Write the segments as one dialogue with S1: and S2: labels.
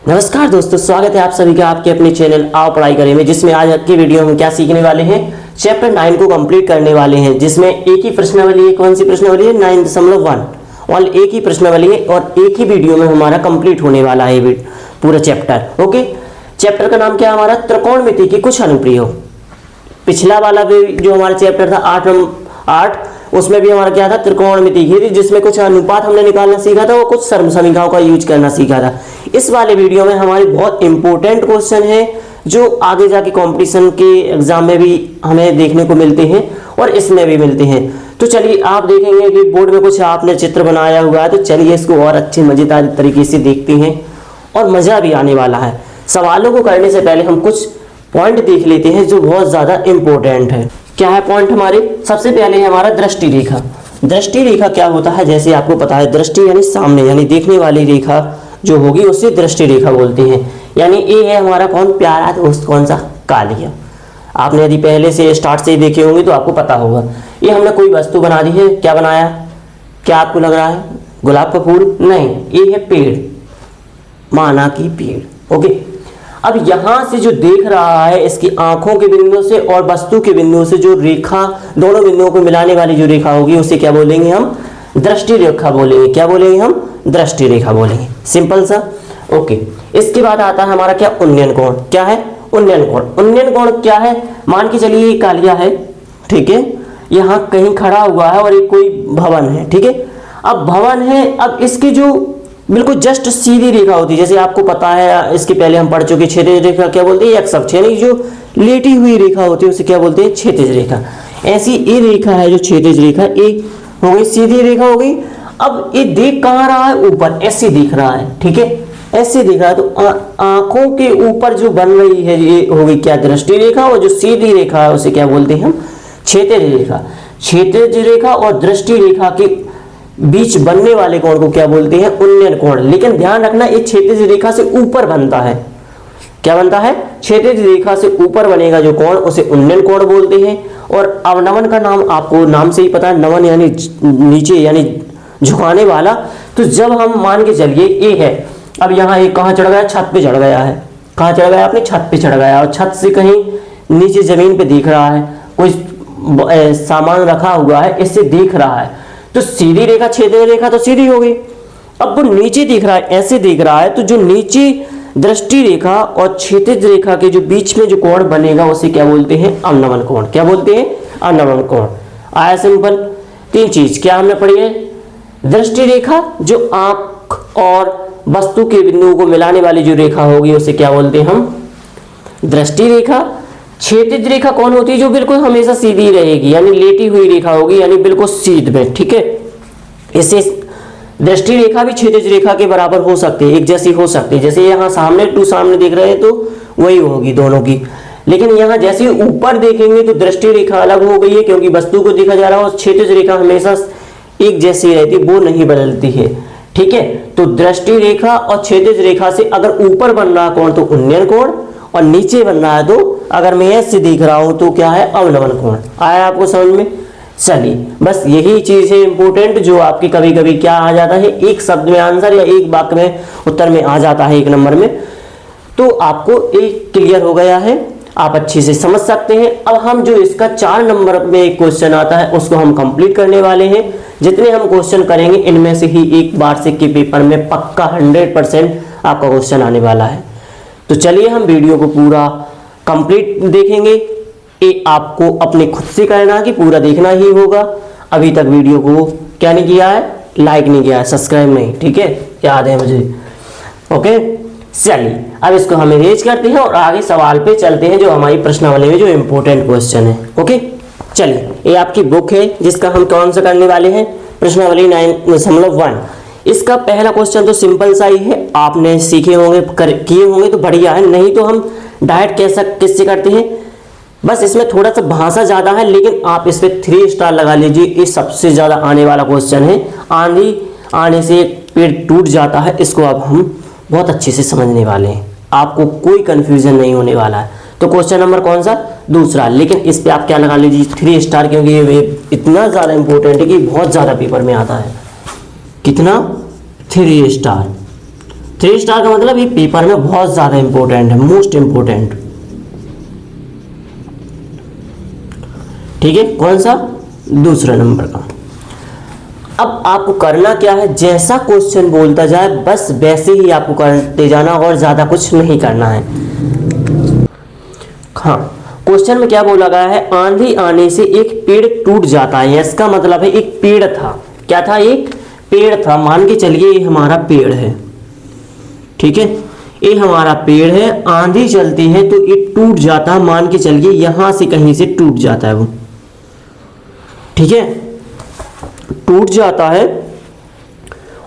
S1: नमस्कार दोस्तों, स्वागत है आप सभी का आपके अपने चैनल आओ पढ़ाई करें में, जिसमें आज की वीडियो में क्या सीखने वाले हैं। चैप्टर 9 को कंप्लीट करने वाले हैं, जिसमें एक ही प्रश्नावली है। कौन सी प्रश्नावली है? 9.1। और एक ही प्रश्नावली है और एक ही वीडियो में हमारा कंप्लीट होने वाला है पूरा चैप्टर। ओके, चैप्टर का नाम क्या है हमारा? त्रिकोणमिति की कुछ अनुप्रयोग। पिछला वाला भी जो हमारा चैप्टर था 8, उसमें भी हमारा क्या था? त्रिकोणमिति की थी, जिसमें कुछ अनुपात हमने निकालना सीखा था और कुछ सर्वसमीकरणों का यूज करना सीखा था। इस वाले वीडियो में हमारे बहुत इंपॉर्टेंट क्वेश्चन है जो आगे जाके कंपटीशन के एग्जाम में भी हमें देखने को मिलते हैं और इसमें भी मिलते हैं। तो चलिए, आप देखेंगे कि बोर्ड में कुछ आपने चित्र बनाया हुआ है, तो चलिए इसको और अच्छे मजेदार तरीके से देखते हैं और मजा भी आने वाला है। सवालों को करने से पहले हम कुछ पॉइंट देख लेते हैं जो बहुत ज्यादा इंपॉर्टेंट है। क्या है पॉइंट हमारे? सबसे पहले है हमारा दृष्टि रेखा। दृष्टि रेखा क्या होता है? जैसे आपको पता है, दृष्टि यानी सामने, यानी देखने वाली रेखा जो होगी उसे दृष्टि रेखा बोलते हैं। यानी ये है हमारा कौन? प्यारा दोस्त कौन सा? कालिया। आपने यदि पहले से स्टार्ट से ही देखे होंगे तो आपको पता होगा। ये हमने कोई वस्तु बना दी है, क्या बनाया? क्या आपको लग रहा है? गुलाब का फूल? नहीं, ये है पेड़, माना कि पेड़। ओके, अब यहां से जो देख रहा है, इसकी आंखों के बिंदु से और वस्तु के बिंदु से जो रेखा, दोनों बिंदुओं को मिलाने वाली जो रेखा होगी उसे क्या बोलेंगे हम? दृष्टि रेखा बोलेंगे। क्या बोलेंगे हम? दृष्टि रेखा बोलेंगे। सिंपल सा। ओके, इसके बाद आता है हमारा क्या? उन्नयन कोण। क्या है? उन्नयन कोण। उन्नयन कोण क्या है? मान के चलिए ये कालिया है, ठीक है, यहाँ कहीं खड़ा हुआ है और ये कोई भवन है, ठीक है। अब भवन है, अब इसकी जो बिल्कुल जस्ट सीधी रेखा होती है, जैसे आपको पता है, इसके पहले हम पढ़ चुके, क्षैतिज रेखा क्या बोलते हैं? एक्स अक्ष, यानी जो लेटी हुई रेखा होती है उसे क्या बोलते हैं? क्षैतिज रेखा। ऐसी ये रेखा है जो क्षैतिज रेखा, एक हो गई सीधी रेखा हो गई। अब ये देख कहाँ रहा है? ऊपर, ऐसे दिख रहा है, ठीक है, ऐसे दिख रहा है। तो आंखों के ऊपर जो बन रही है ये हो गई क्या? दृष्टि रेखा। और जो सीधी रेखा है उसे क्या बोलते हैं हम? क्षैतिज रेखा। क्षैतिज रेखा और दृष्टि रेखा के बीच बनने वाले कोण को क्या बोलते हैं? उन्नयन कोण। लेकिन ध्यान रखना, ये क्षैतिज रेखा से ऊपर बनता है। क्या बनता है? क्षैतिज रेखा से ऊपर बनेगा जो कोण उसे उन्नयन कोण बोलते हैं। और अवनमन का नाम आपको नाम से ही पता है, नमन यानी नीचे, यानी झुकाने वाला। तो जब हम मान के चलिए ये है, अब यहाँ एक कहाँ चढ़ गया? छत पे चढ़ गया है। कहाँ चढ़ गया? आपने छत पे चढ़ गया और छत से कहीं नीचे जमीन पे दिख रहा है, कोई सामान रखा हुआ है, इससे दिख रहा है। तो सीधी रेखा, क्षैतिज रेखा तो सीधी हो गई। अब वो नीचे दिख रहा है, ऐसे दिख रहा है, तो जो नीचे दृष्टि रेखा और क्षैतिज रेखा के जो बीच में जो कोण बनेगा उसे क्या बोलते हैं? अवनमन कोण। क्या बोलते हैं? अवनमन कोण। आया सिंपल। तीन चीज क्या हमने पढ़ी है? दृष्टि रेखा, जो आंख और वस्तु के बिंदुओं को मिलाने वाली जो रेखा होगी उसे क्या बोलते हैं हम? दृष्टि रेखा। क्षैतिज रेखा कौन होती है? जो बिल्कुल हमेशा सीधी रहेगी, यानी लेटी हुई रेखा होगी, यानी बिल्कुल सीध में, ठीक है। इससे दृष्टि रेखा भी क्षैतिज रेखा के बराबर हो सकती है, एक जैसी हो सकती है। जैसे यहाँ सामने टू सामने देख रहे हैं तो वही होगी दोनों की। लेकिन यहाँ जैसे ऊपर देखेंगे तो दृष्टि रेखा अलग हो गई है, क्योंकि वस्तु को देखा जा रहा है, और क्षैतिज रेखा हमेशा एक जैसी रहती है, वो नहीं बदलती है, ठीक है। तो दृष्टि रेखा और क्षैतिज रेखा से अगर ऊपर बन रहा कोण तो उन्नयन कोण, और नीचे बन रहा है तो अगर मैं ऐसे देख रहा हूं तो क्या है? अवनमन कोण। आया आपको समझ में? चलिए, बस यही चीज है इंपॉर्टेंट, जो आपकी कभी कभी क्या आ जाता है, एक शब्द में आंसर या एक वाक्य में उत्तर में आ जाता है, एक नंबर में। तो आपको एक क्लियर हो गया है, आप अच्छे से समझ सकते हैं। अब हम जो इसका 4 नंबर में एक क्वेश्चन आता है उसको हम कंप्लीट करने वाले हैं। जितने हम क्वेश्चन करेंगे इनमें से ही एक वार्षिक के पेपर में पक्का 100% आपका क्वेश्चन आने वाला है। तो चलिए हम वीडियो को पूरा कंप्लीट देखेंगे। ये आपको अपने खुद से करना कि पूरा देखना ही होगा। अभी तक वीडियो को क्या नहीं किया है? लाइक नहीं किया है, सब्सक्राइब नहीं, ठीक है, याद है मुझे। ओके, चलिए अब इसको हम इरेज करते हैं और आगे सवाल पे चलते हैं, जो हमारी प्रश्नावली में जो इंपॉर्टेंट क्वेश्चन है। ओके, चलिए, ये आपकी बुक है जिसका हम कौन सा करने वाले हैं? प्रश्नावली 9.1। इसका पहला क्वेश्चन तो सिंपल सा ही है, आपने सीखे होंगे, किए होंगे तो बढ़िया है, नहीं तो हम डायरेक्ट किससे करते हैं? बस इसमें थोड़ा सा भाषा ज्यादा है, लेकिन आप इस पे 3 स्टार लगा लीजिए। ये सबसे ज्यादा आने वाला क्वेश्चन है। आंधी आने से पेड़ टूट जाता है, इसको अब हम बहुत अच्छे से समझने वाले हैं, आपको कोई कंफ्यूजन नहीं होने वाला है। तो क्वेश्चन नंबर कौन सा? दूसरा। लेकिन इस पे आप क्या लगा लीजिए? 3 स्टार, क्योंकि ये इतना ज्यादा इंपॉर्टेंट है कि बहुत ज्यादा पेपर में आता है। कितना? 3 स्टार। 3 स्टार का मतलब ये पेपर में बहुत ज्यादा इंपॉर्टेंट है, मोस्ट इंपॉर्टेंट। ठीक है, कौन सा? दूसरा नंबर का। अब आपको करना क्या है, जैसा क्वेश्चन बोलता जाए बस वैसे ही आपको करते जाना और ज्यादा कुछ नहीं करना है। हाँ, क्वेश्चन में क्या बोला गया है, आंधी आने से एक पेड़ टूट जाता है। इसका मतलब है एक पेड़ था, क्या था? एक पेड़ था। मान के चलिए ये हमारा पेड़ है, ठीक है, ये हमारा पेड़ है, आंधी चलती है तो ये टूट जाता है। मान के चलिए यहां से कहीं से टूट जाता है वो, ठीक है, टूट जाता है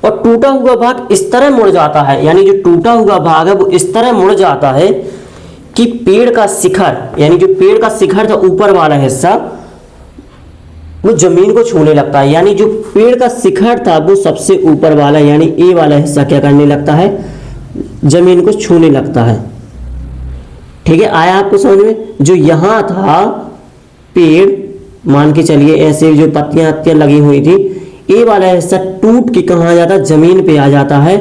S1: और टूटा हुआ भाग इस तरह मुड़ जाता है, यानी जो टूटा हुआ भाग है वो इस तरह मुड़ जाता है कि पेड़ का शिखर, यानी जो पेड़ का शिखर था ऊपर वाला हिस्सा, वो जमीन को छूने लगता है। यानी जो पेड़ का शिखर था वो सबसे ऊपर वाला, यानी ए वाला हिस्सा क्या करने लगता है, जमीन को छूने लगता है। ठीक है, आया आपको समझ में? जो यहां था पेड़, मान के चलिए ऐसे जो पत्तियां लगी हुई थी, ए वाला हिस्सा टूट के कहां जाता है, जमीन पे आ जाता है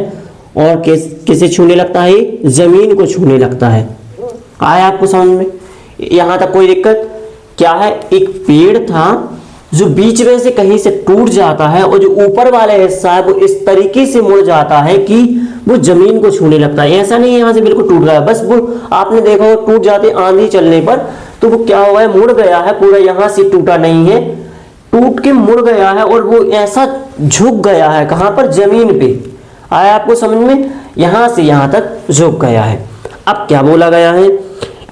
S1: और किसे छूने लगता है, जमीन को छूने लगता है। आया आपको समझ में? यहां तक कोई दिक्कत? क्या है, एक पेड़ था जो बीच में से कहीं से टूट जाता है और जो ऊपर वाला हिस्सा है वो इस तरीके से मुड़ जाता है कि वो जमीन को छूने लगता है। ऐसा नहीं है यहां से बिल्कुल टूट गया, बस वो आपने देखा हो टूट जाते आंधी चलने पर तो वो क्या हुआ है, मुड़ गया है पूरा, यहां से टूटा नहीं है, टूट के मुड़ गया है और वो ऐसा झुक गया है, कहां पर, जमीन पे। आया आपको समझ में? यहां से यहां तक झुक गया है। अब क्या बोला गया है,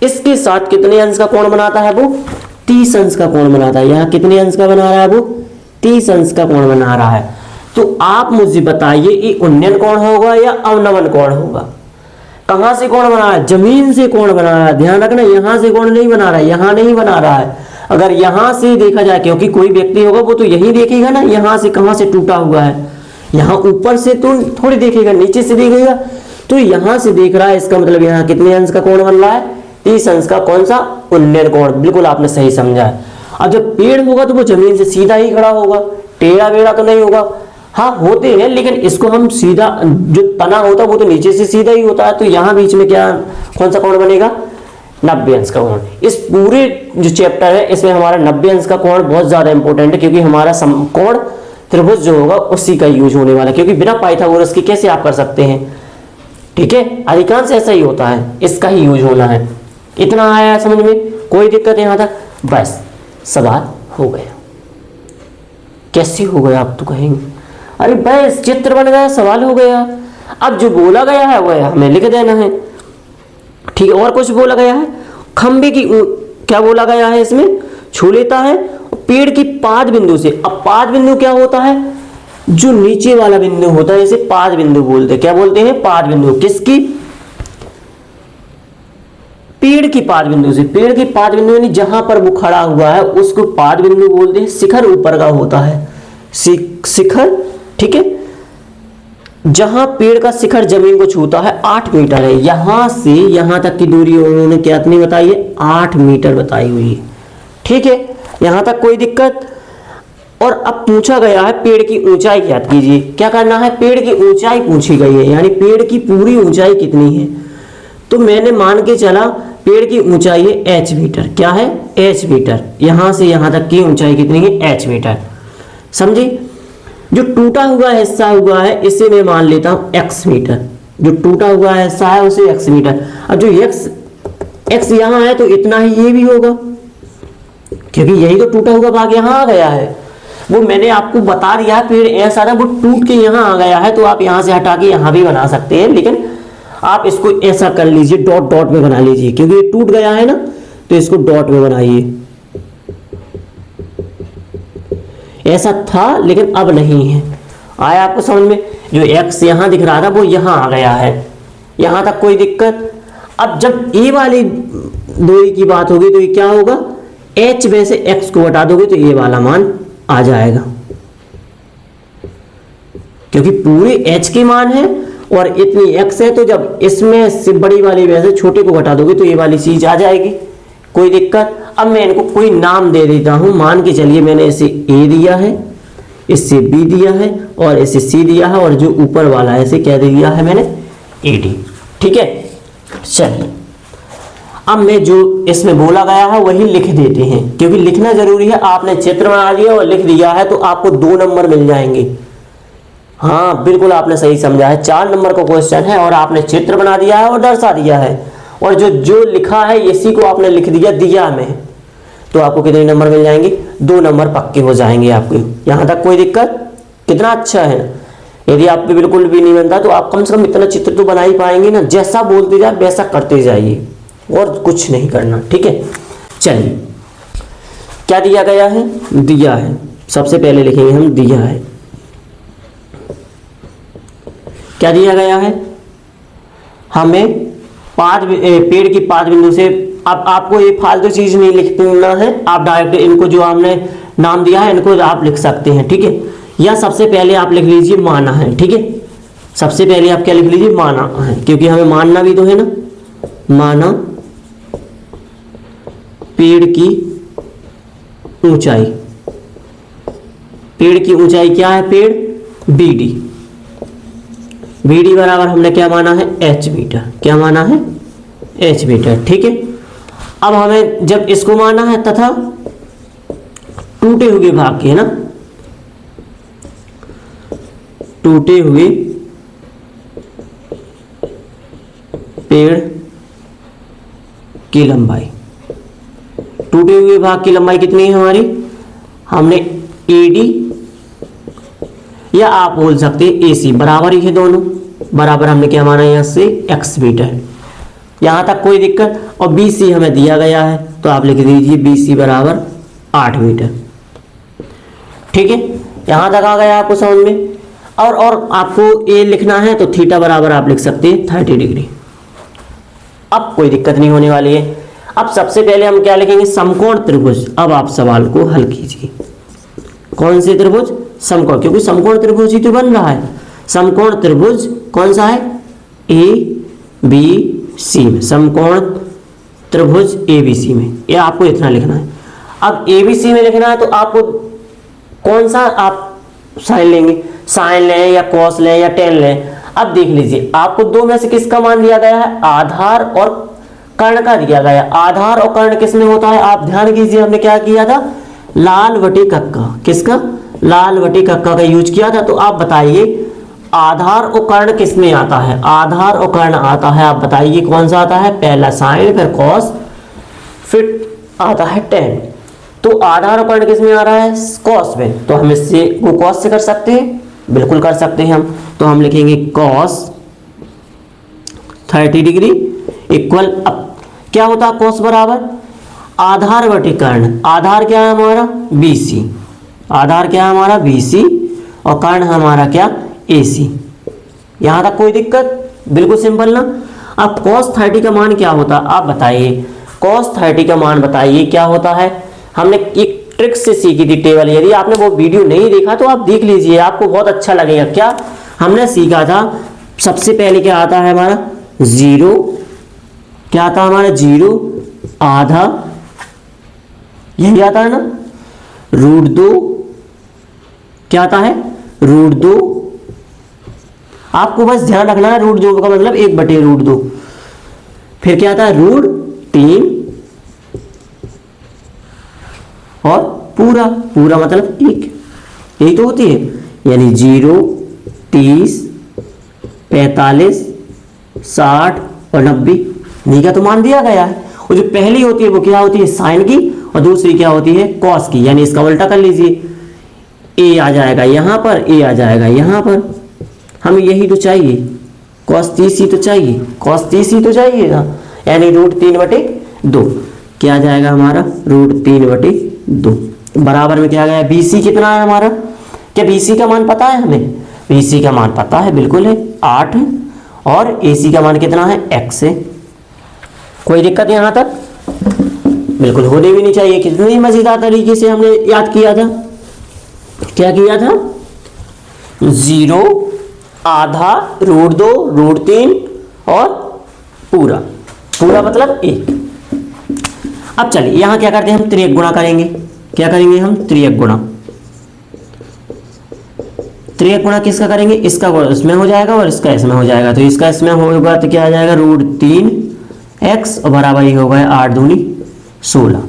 S1: इसके साथ कितने अंश का कोण बनाता है वो, 30 अंश का कोण बनाता है। यहाँ कितने अंश का बना रहा है वो, 30 अंश का कोण बना रहा है। तो आप मुझे बताइए ये उन्नयन कोण होगा या अवनमन कोण होगा? कहां से कोण बना रहा है, जमीन से कोण बना रहा है। ध्यान रखना, यहां से कोण नहीं बना रहा है, यहां नहीं बना रहा है। अगर यहां से देखा जाए, क्योंकि कोई व्यक्ति होगा वो तो यही देखेगा ना, यहां से कहां से टूटा हुआ है, यहाँ ऊपर से तो थोड़ी देखेगा, नीचे से देखेगा। तो यहां से देख रहा है, इसका मतलब यहाँ कितने अंश का कोण बन रहा है, 30 अंश का। कौन सा, उन्नयन कोण। बिल्कुल आपने सही समझा है। अब जब पेड़ होगा तो वो जमीन से सीधा ही खड़ा होगा, टेढ़ा बेड़ा तो नहीं होगा। हाँ होते हैं, लेकिन इसको हम सीधा, जो तना होता है वो तो नीचे से सीधा ही होता है। तो यहाँ बीच में क्या, कौन सा कोण बनेगा, 90 अंश का कोण। इस पूरे जो चैप्टर है इसमें हमारा 90 अंश का कोण बहुत ज्यादा इंपॉर्टेंट है, क्योंकि हमारा कोण त्रिभुज जो होगा उसी का यूज होने वाला है, क्योंकि बिना पाइथागोरस के कैसे आप कर सकते हैं। ठीक है, अधिकांश ऐसा ही होता है, इसका ही यूज होना है। इतना आया समझ में, कोई दिक्कत यहां तक? बस सवाल हो गया। कैसे हो गया आप तो कहेंगे, अरे बस चित्र बन गया, सवाल हो गया। अब जो बोला गया है वह हमें लिख देना है। ठीक है, और कुछ बोला गया है, खंबे की क्या बोला गया है, इसमें छू लेता है पेड़ की पाद बिंदु से। अब पाद बिंदु क्या होता है, जो नीचे वाला बिंदु होता है इसे पाद बिंदु बोलते हैं। क्या बोलते हैं, पाद बिंदु। किसकी, पेड़ की पाद बिंदु से। पेड़ की पाद बिंदु यानी जहां पर वो खड़ा हुआ है उसको पाद बिंदु बोलते हैं। शिखर ऊपर का होता है, शिखर। ठीक है, जहां पेड़ का शिखर जमीन को छूता है 8 मीटर है। यहां से यहां तक की दूरी उन्होंने कितनी बताई है, 8 मीटर बताई हुई है। ठीक है, यहां तक कोई दिक्कत? और अब पूछा गया है पेड़ की ऊंचाई ज्ञात कीजिए। क्या करना है, पेड़ की ऊंचाई पूछी गई है, यानी पेड़ की पूरी ऊंचाई कितनी है। तो मैंने मान के चला पेड़ की ऊंचाई है h मीटर। क्या है, h मीटर। यहां से यहां तक की ऊंचाई कितनी है, h मीटर। समझे? जो टूटा हुआ हिस्सा हुआ है इसे मैं मान लेता हूं x मीटर। जो टूटा हुआ हिस्सा है उसे x मीटर। अब जो x यहां है तो इतना ही ये भी होगा, क्योंकि यही तो टूटा हुआ भाग यहां आ गया है। वो मैंने आपको बता दिया है, पेड़ ऐसा था वो टूट के यहां आ गया है, तो आप यहां से हटा के यहां भी बना सकते हैं, लेकिन आप इसको ऐसा कर लीजिए, डॉट डॉट में बना लीजिए, क्योंकि ये टूट गया है ना, तो इसको डॉट में बनाइए। ऐसा था लेकिन अब नहीं है। आया आपको समझ में? जो x यहां दिख रहा था वो यहां आ गया है। यहां तक कोई दिक्कत? अब जब ए वाली दूरी की बात होगी तो ये क्या होगा, h में से x को हटा दोगे तो ये वाला मान आ जाएगा, क्योंकि पूरे h के मान है और इतनी x है। तो जब इसमें से बड़ी वाली वजह से छोटे को घटा दोगे तो ये वाली चीज आ जाएगी। कोई दिक्कत? अब मैं इनको कोई नाम दे देता हूं। मान के चलिए मैंने इसे a दिया है, इससे b दिया है और इसे c दिया है, और जो ऊपर वाला है इसे क्या दे दिया है मैंने, AD। ठीक है, चलिए अब मैं जो इसमें बोला गया है वही लिख देते हैं, क्योंकि लिखना जरूरी है। आपने चित्र बना दिया और लिख दिया है तो आपको 2 नंबर मिल जाएंगे। हाँ बिल्कुल आपने सही समझा है, 4 नंबर का क्वेश्चन है और आपने चित्र बना दिया है और दर्शा दिया है, और जो जो लिखा है इसी को आपने लिख दिया दिया में, तो आपको कितने नंबर मिल जाएंगे? 2 नंबर पक्के हो जाएंगे आपके। यहाँ तक कोई दिक्कत? कितना अच्छा है। यदि आप पे बिल्कुल भी नहीं बनता तो आप कम से कम इतना चित्र तो बना ही पाएंगे ना। जैसा बोलते जाए वैसा करते जाइए और कुछ नहीं करना। ठीक है, चलिए क्या दिया गया है? दिया है, सबसे पहले लिखेंगे हम दिया है। क्या दिया गया है? हमें पेड़ की 5 बिंदु से, अब आपको ये फालतू चीज नहीं लिखना है, आप डायरेक्ट इनको जो हमने नाम दिया है इनको आप लिख सकते हैं। ठीक है, या सबसे पहले आप लिख लीजिए माना है। ठीक है, सबसे पहले आप क्या लिख लीजिए? माना है, क्योंकि हमें मानना भी तो है ना। माना पेड़ की ऊंचाई, पेड़ की ऊंचाई क्या है? पेड़ BD, BD बराबर हमने क्या माना है? H metre. क्या माना है? H metre. ठीक है, अब हमें जब इसको माना है तथा टूटे हुए भाग की, है ना, टूटे हुए पेड़ की लंबाई, टूटे हुए भाग की लंबाई कितनी है हमारी? हमने AD या आप बोल सकते हैं AC, बराबर ही है दोनों, बराबर हमने क्या माना यहां से? X metre. यहां तक कोई दिक्कत? और BC हमें दिया गया है तो आप लिख दीजिए BC बराबर 8 मीटर। ठीक है, यहां तक आ गया आपको समझ में। और आपको A लिखना है तो थीटा बराबर आप लिख सकते हैं 30 डिग्री। अब कोई दिक्कत नहीं होने वाली है। अब सबसे पहले हम क्या लिखेंगे? समकोण त्रिभुज। अब आप सवाल को हल कीजिए। कौन से त्रिभुज? समकोण, क्योंकि समकोण त्रिभुज ही तो बन रहा है। समकोण त्रिभुज कौन सा है? ABC में, समकोण त्रिभुज ABC में, ये आपको इतना लिखना है। अब ABC में लिखना है तो आपको कौन सा आप साइन लेंगे? साइन लें या कॉस लें या टेन लें? अब देख लीजिए, आपको 2 में से किसका मान दिया गया है? आधार और कर्ण का दिया गया। आधार और कर्ण किसमें होता है? आप ध्यान कीजिए, हमने क्या किया था? लाल बटे कक्का। किसका? लाल बटे कक्का का यूज किया था। तो आप बताइए आधार और कर्ण किसमें आता है? आधार और कर्ण आता है, आप बताइए कौन सा आता है? पहला साइन, फिर कॉस, फिर आता है टेन। तो आधार और कर्ण किसमें आ रहा है? कॉस में। तो हम इससे वो कॉस से कर सकते हैं, बिल्कुल कर सकते हैं हम। तो हम लिखेंगे कॉस 30 डिग्री इक्वल, अब क्या होता है? कॉस बराबर आधार बटे कर्ण। आधार क्या है हमारा? BC। आधार क्या है हमारा? BC, और कर्ण हमारा क्या? AC। यहां तक कोई दिक्कत? बिल्कुल सिंपल ना। अब cos 30 का मान क्या होता है? आप बताइए cos 30 का मान बताइए क्या होता है? हमने एक ट्रिक से सीखी थी टेबल, यदि आपने वो वीडियो नहीं देखा तो आप देख लीजिए, आपको बहुत अच्छा लगेगा। क्या हमने सीखा था? सबसे पहले क्या आता है हमारा? 0, क्या आता है हमारा? 0 आधा, यही आता है ना। √2, क्या आता है? √2। आपको बस ध्यान रखना है √2 का मतलब 1/√2। फिर क्या आता है? √3 और पूरा, पूरा मतलब 1। यही तो होती है, यानी 0, 30, 45, 60 और 90 नहीं का तो मान दिया गया है। और जो पहली होती है वो क्या होती है? साइन की, और दूसरी क्या होती है? कॉस की। यानी इसका उल्टा कर लीजिए, A आ जाएगा यहाँ पर, A आ जाएगा यहाँ पर। हमें यही तो चाहिए, cos 30 तो चाहिए, cos 30 तो चाहिए ना, यानी √3/2। क्या जाएगा हमारा? √3/2 बराबर में क्या गया? BC कितना है हमारा? क्या BC का मान पता है हमें? BC का मान पता है, बिल्कुल है 8, और AC का मान कितना है? X है। कोई दिक्कत यहाँ तक? बिल्कुल होने भी नहीं चाहिए। कितनी मजेदार तरीके से हमने याद किया था। क्या किया था? 0 आधा, √2, √3 और पूरा, पूरा मतलब 1। अब चलिए यहां क्या करते हैं? हम त्रियक गुणा करेंगे। क्या करेंगे हम? त्रियक गुणा। त्रियक गुणा किसका करेंगे, इसका इसमें हो जाएगा और इसका इसमें हो जाएगा, तो इसका इसमें होगा तो क्या आ जाएगा √3x और बराबर ही होगा 8 दूनी 16।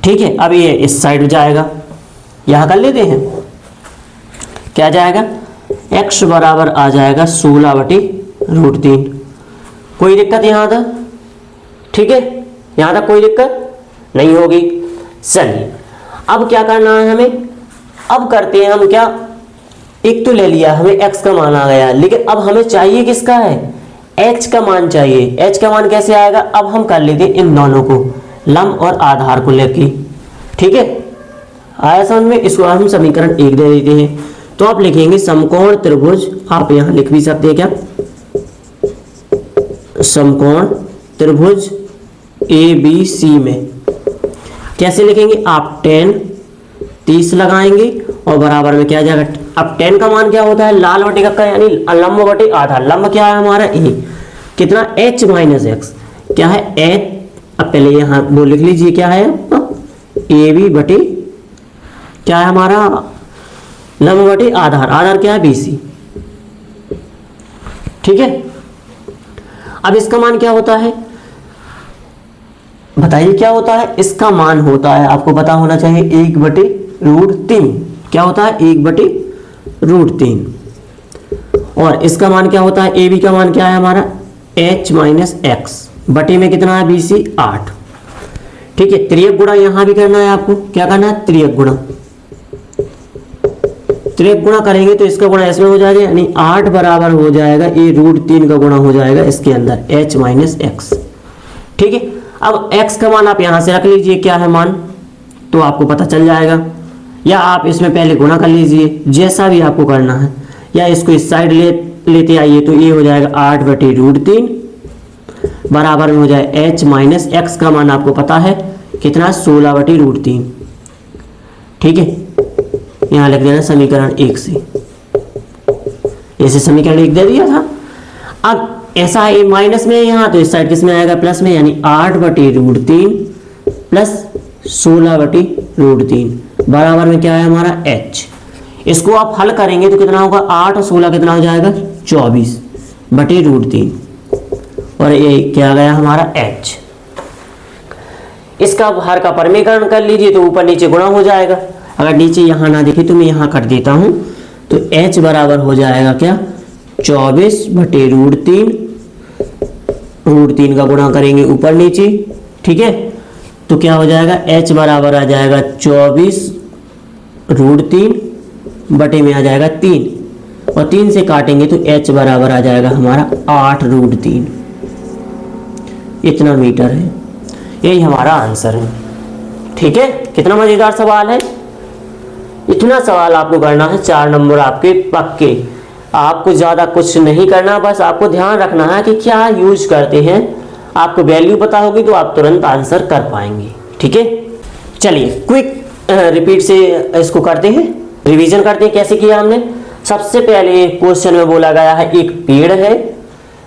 S1: ठीक है, अब ये इस साइड जाएगा, यहाँ कर लेते हैं, क्या जाएगा x बराबर आ जाएगा 16/√3। कोई दिक्कत यहाँ तक? ठीक है, यहाँ तक कोई दिक्कत नहीं होगी। चलिए अब क्या करना है हमें, अब करते हैं हम क्या, एक तो ले लिया हमें x का मान आ गया, लेकिन अब हमें चाहिए किसका है, h का मान चाहिए। h का मान कैसे आएगा, अब हम कर लेते हैं इन दोनों को लंब और आधार को लेके। ठीक है, आया समझ में, इसको हम समीकरण 1 दे देते हैं। तो आप लिखेंगे समकोण त्रिभुज, आप यहां लिख भी सकते हैं क्या, समकोण त्रिभुज ABC में कैसे लिखेंगे, आप 10 लगाएंगे और बराबर में क्या जाएगा, अब 10 का मान क्या होता है, लाल बटे का यानी लंब बटे आधार। लंब क्या है हमारा a, कितना h माइनस x, क्या है h, अब पहले यहाँ वो लिख लीजिए क्या है AB बटे क्या है हमारा लंब बटे आधार, आधार क्या है BC। ठीक है, अब इसका मान क्या होता है, बताइए क्या होता है, इसका मान होता है, आपको पता होना चाहिए 1/√3। क्या होता है 1/√3। और इसका मान क्या होता है, AB का मान क्या है हमारा h माइनस x बटे में कितना है BC 8। ठीक है, त्रियक गुणा यहां भी करना है आपको, क्या करना है त्रियक गुणा। त्रियक गुणा करेंगे तो इसका गुणा इसमें हो जाएगा, यानी 8 बराबर हो जाएगा ये √3 का गुणा हो जाएगा इसके अंदर h माइनस x। ठीक है, अब x का मान आप यहां से रख लीजिए क्या है मान, तो आपको पता चल जाएगा, या आप इसमें पहले गुणा कर लीजिए जैसा भी आपको करना है, या इसको इस साइड लेते आइए तो ये हो जाएगा 8/√3 बराबर में हो जाए h माइनस x का मान आपको पता है कितना 16/√3। ठीक है, यहाँ लिख देना समीकरण 1 से, ऐसे समीकरण 1 दे दिया था। अब ऐसा है माइनस में यहाँ, तो इस साइड किस में आएगा प्लस में, यानी 8/√3 प्लस 16/√3 बराबर में क्या है हमारा h। इसको आप हल करेंगे तो कितना होगा, 8 और 16 कितना हो जाएगा 24/√3 और ये क्या गया हमारा h। इसका हर का परिमेयकरण कर लीजिए तो ऊपर नीचे गुणा हो जाएगा। अगर नीचे यहाँ ना देखे तो मैं यहाँ कर देता हूँ, तो h बराबर हो जाएगा क्या 24/√3, √3 का गुणा करेंगे ऊपर नीचे। ठीक है, तो क्या हो जाएगा h बराबर आ जाएगा 24√3 बटे में आ जाएगा 3 और 3 से काटेंगे तो h बराबर आ जाएगा हमारा 8√3, इतना मीटर है। यही हमारा आंसर है। ठीक है, कितना मजेदार सवाल है। इतना सवाल आपको करना है, 4 नंबर आपके पक्के। आपको ज्यादा कुछ नहीं करना, बस आपको ध्यान रखना है कि क्या यूज करते हैं। आपको वैल्यू पता होगी तो आप तुरंत आंसर कर पाएंगे। ठीक है, चलिए क्विक रिपीट से इसको करते हैं, रिवीजन करते हैं कैसे किया हमने। सबसे पहले क्वेश्चन में बोला गया है एक पेड़ है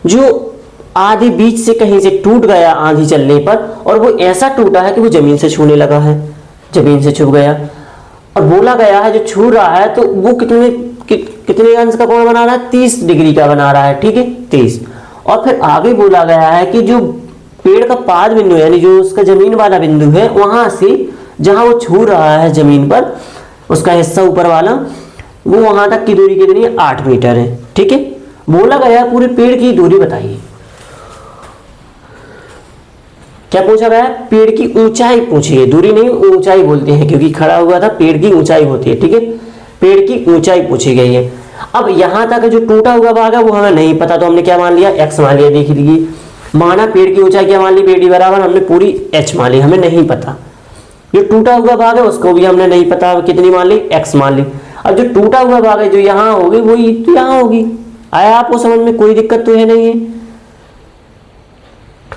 S1: जो आधे बीच से कहीं से टूट गया आंधी चलने पर, और वो ऐसा टूटा है कि वो जमीन से छूने लगा है, जमीन से छू गया। और बोला गया है जो छू रहा है तो वो कितने अंश का कोण बना रहा है, 30 डिग्री का बना रहा है। ठीक है, 30। और फिर आगे बोला गया है कि जो पेड़ का पाद बिंदु यानी जो उसका जमीन वाला बिंदु है, वहां से जहां वो छू रहा है जमीन पर, उसका हिस्सा ऊपर वाला, वो वहां तक की दूरी कितनी है 8 मीटर है। ठीक है, बोला गया पूरे पेड़ की दूरी बताइए। क्या पूछा गया, पेड़ की ऊंचाई पूछी है, दूरी नहीं ऊंचाई बोलते हैं क्योंकि खड़ा हुआ था, पेड़ की ऊंचाई होती है। ठीक है, पेड़ की ऊंचाई पूछी गई है। अब यहां तक जो टूटा हुआ भाग है वो हमें नहीं पता, तो हमने क्या मान लिया x मान लिया। देख लीजिए, माना पेड़ की ऊंचाई क्या मान ली, पेड़ बराबर हमने पूरी h मान ली, हमें नहीं पता। जो टूटा हुआ भाग है उसको भी हमने नहीं पता कितनी मान ली, x मान ली। अब जो टूटा हुआ भाग है जो यहाँ होगी वही तो यहाँ होगी। आया आपको समझ में, कोई दिक्कत तो है नहीं है।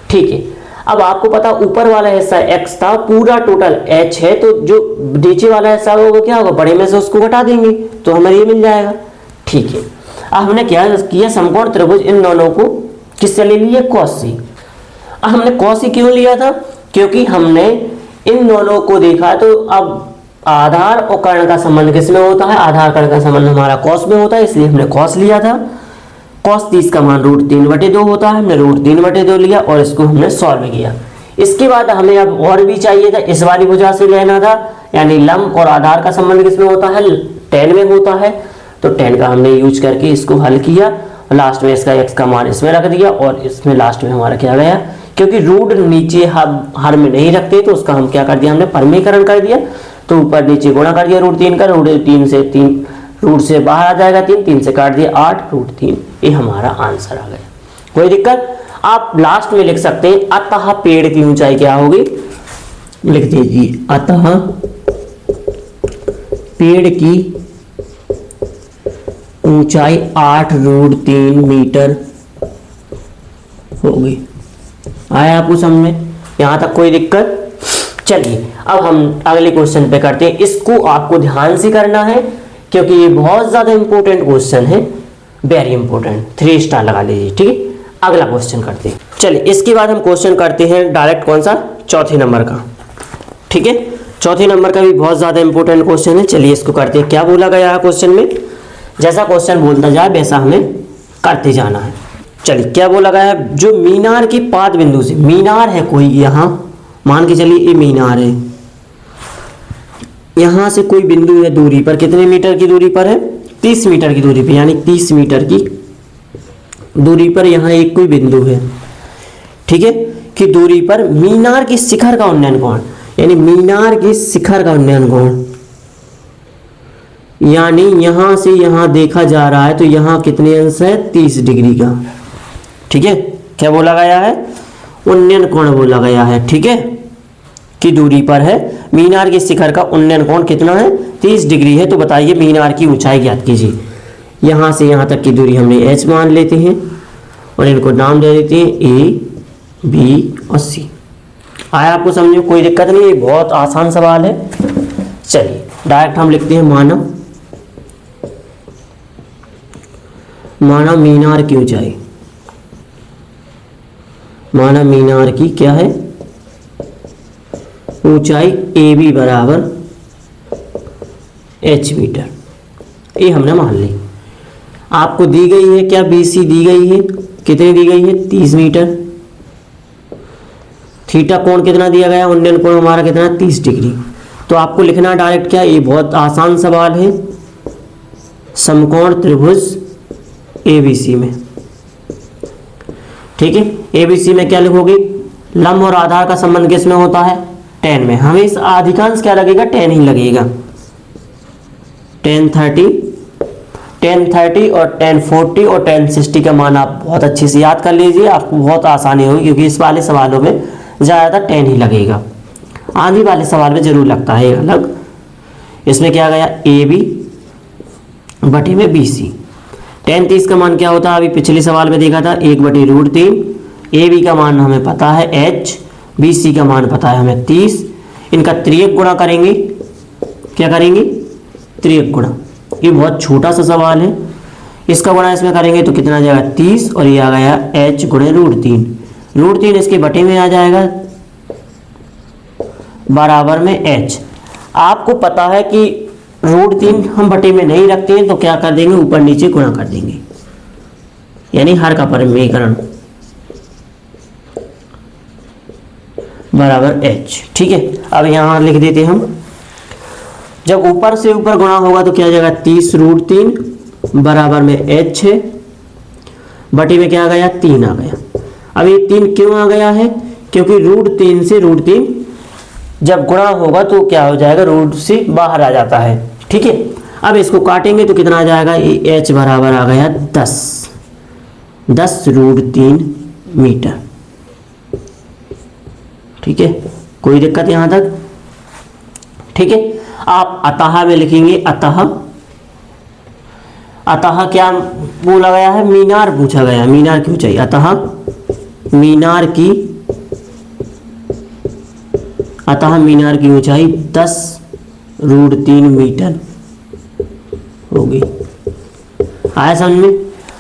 S1: ठीक है, अब आपको पता ऊपर वाला हिस्सा x था, पूरा टोटल h है, तो जो नीचे वाला हिस्सा होगा क्या होगा, बड़े में से उसको घटा देंगे तो हमें ये मिल जाएगा। ठीक है, अब हमने क्या किया, समकोण त्रिभुज इन दोनों को किससे ले लिया, कॉस से। अब हमने कॉस से क्यों लिया था, क्योंकि हमने इन दोनों को देखा तो अब आधार और कर्ण का संबंध किसमें होता है, आधार कर्ण का संबंध हमारा कॉस में होता है, इसलिए हमने कॉस लिया था। कॉस 30 का मान √3/2 होता है, हमने √3/2 लिया और इसको हमने सॉल्व किया। इसके बाद हमें अब और भी चाहिए था, इस वाली भुजा से लेना था, यानी लंब और आधार का संबंध किसमें होता है, tan में होता है। तो tan का हमने यूज करके इसको हल किया, लास्ट में इसका x का मान इसमें रख दिया और इसमें लास्ट में हमारा क्या गया, क्योंकि रूट नीचे हर में नहीं रखते तो उसका हम क्या कर दिया, हमने परमीकरण कर दिया। तो ऊपर नीचे गुणा कर दिया √3 का, √3 से 3 रूट से बाहर आ जाएगा 3 से काट दिया 8 √3, ये हमारा आंसर आ गया। कोई दिक्कत? आप लास्ट में लिख सकते हैं अतः पेड़ की ऊंचाई क्या होगी, लिख दीजिए अतः पेड़ की ऊंचाई 8 √3 मीटर होगी। आया आपको समझ में? यहां तक कोई दिक्कत? चलिए अब हम अगले क्वेश्चन पे करते हैं। इसको आपको ध्यान से करना है क्योंकि ये बहुत ज्यादा इंपॉर्टेंट क्वेश्चन है, वेरी इंपॉर्टेंट, 3 स्टार लगा लीजिए। ठीक है, अगला क्वेश्चन करते हैं। चलिए इसके बाद हम क्वेश्चन करते हैं डायरेक्ट, कौन सा, चौथे नंबर का। ठीक है, चौथे नंबर का भी बहुत ज्यादा इंपॉर्टेंट क्वेश्चन है। चलिए इसको करते हैं। क्या बोला गया है क्वेश्चन में, जैसा क्वेश्चन बोलता जाए वैसा हमें करते जाना है। चलिए क्या बोला गया है, जो मीनार के पाद बिंदु से, मीनार है कोई, यहां मान के चलिए ये मीनार है, यहां से कोई बिंदु है दूरी पर, कितने मीटर की दूरी पर है, 30 मीटर की दूरी पर, यानी 30 मीटर की दूरी पर यहां एक कोई बिंदु है। ठीक है, कि दूरी पर मीनार की शिखर का उन्नयन कोण, यानी मीनार की शिखर का उन्नयन कोण, यानी यहां से यहां देखा जा रहा है तो यहां कितने अंश है, 30 डिग्री का। ठीक है, क्या बोला गया है, उन्नयन कोण बोला गया है। ठीक है, की दूरी पर है, मीनार के शिखर का उन्नयन कोण कितना है, 30 डिग्री है। तो बताइए मीनार की ऊंचाई ज्ञात कीजिए। यहां से यहां तक की दूरी हमने h मान लेते हैं और इनको नाम दे देते हैं A, B और C। आया आपको समझ में? कोई दिक्कत नहीं, ये बहुत आसान सवाल है। चलिए डायरेक्ट हम लिखते हैं माना मीनार की ऊंचाई, माना मीनार की क्या है, ऊंचाई AB बराबर h मीटर, ये हमने मान ली। आपको दी गई है क्या, BC दी गई है, कितनी दी गई है, 30 मीटर। थीटा कोण कितना दिया गया, उन्नयन कोण हमारा कितना, 30 डिग्री। तो आपको लिखना डायरेक्ट क्या, ये बहुत आसान सवाल है, समकोण त्रिभुज ABC में। ठीक है, ABC में क्या लिखोगे, लंब और आधार का संबंध किसमें होता है, tan में। हमें अधिकांश क्या लगेगा, tan ही लगेगा। tan 30 और tan 40 और tan 60 का मान आप बहुत अच्छे से याद कर लीजिए, आपको बहुत आसानी होगी, क्योंकि इस वाले सवालों में ज़्यादातर tan ही लगेगा। आगे वाले सवाल में जरूर लगता है अलग। इसमें क्या गया, AB बटे में BC। tan 30 का मान क्या होता है, अभी पिछले सवाल में देखा था, 1/√3। AB का मान हमें पता है h, BC का मान पता है हमें 30। इनका त्रियक गुणा करेंगे, क्या करेंगे, त्रियक गुणा। ये बहुत छोटा सा सवाल है, इसका गुणा इसमें करेंगे तो कितना आ जाएगा, 30, और ये आ गया h गुणे √3। √3 इसके बटे में आ जाएगा बराबर में h। आपको पता है कि √3 हम बटे में नहीं रखते हैं, तो क्या कर देंगे, ऊपर नीचे गुणा कर देंगे, यानी हर का परमीकरण बराबर h। ठीक है, अब यहां लिख देते हैं हम, जब ऊपर से ऊपर गुणा होगा तो क्या आ जाएगा, 30 √3 बराबर में h है, बटे में क्या आ गया, 3 आ गया। अब ये 3 क्यों आ गया है, क्योंकि √3 से √3 जब गुणा होगा तो क्या हो जाएगा, रूट से बाहर आ जाता है। ठीक है, अब इसको काटेंगे तो कितना आ जाएगा, ये h बराबर आ गया 10 √3 मीटर। ठीक है, कोई दिक्कत यहां तक? ठीक है, आप अतः में लिखेंगे, अतः क्या बोला गया है, मीनार पूछा गया, मीनार की ऊंचाई, अतः मीनार की ऊंचाई 10 √3 मीटर होगी। आया समझ में?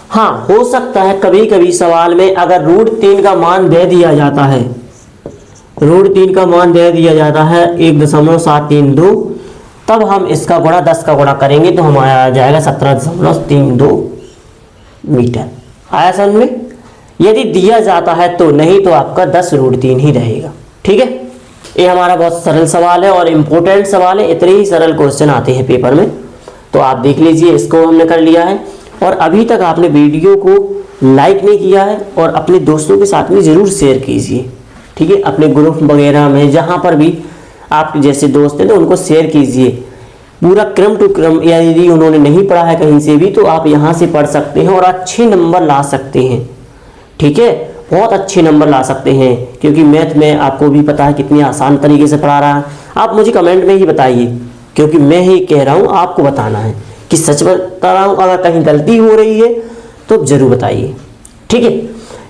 S1: हाँ, हो सकता है कभी कभी सवाल में अगर √3 का मान दे दिया जाता है, √3 का मान दे दिया जाता है 1.732, तब हम इसका गुणा 10 का गुणा करेंगे तो हमारा आ जाएगा 17.32 मीटर। आया समझ में? यदि दिया जाता है तो, नहीं तो आपका 10√3 ही रहेगा। ठीक है, ये हमारा बहुत सरल सवाल है और इम्पोर्टेंट सवाल है। इतने ही सरल क्वेश्चन आते हैं पेपर में, तो आप देख लीजिए। इसको हमने कर लिया है। और अभी तक आपने वीडियो को लाइक नहीं किया है और अपने दोस्तों के साथ में ज़रूर शेयर कीजिए। ठीक है, अपने ग्रुप वगैरह में जहाँ पर भी आपके जैसे दोस्त हैं तो उनको शेयर कीजिए। पूरा क्रम टू क्रम, या यदि उन्होंने नहीं पढ़ा है कहीं से भी तो आप यहाँ से पढ़ सकते हैं और अच्छे नंबर ला सकते हैं। ठीक है, बहुत अच्छे नंबर ला सकते हैं, क्योंकि मैथ में आपको भी पता है कितनी आसान तरीके से पढ़ा रहा है। आप मुझे कमेंट में ही बताइए, क्योंकि मैं ही कह रहा हूँ, आपको बताना है कि सच बता रहा हूँ। अगर कहीं गलती हो रही है तो जरूर बताइए। ठीक है,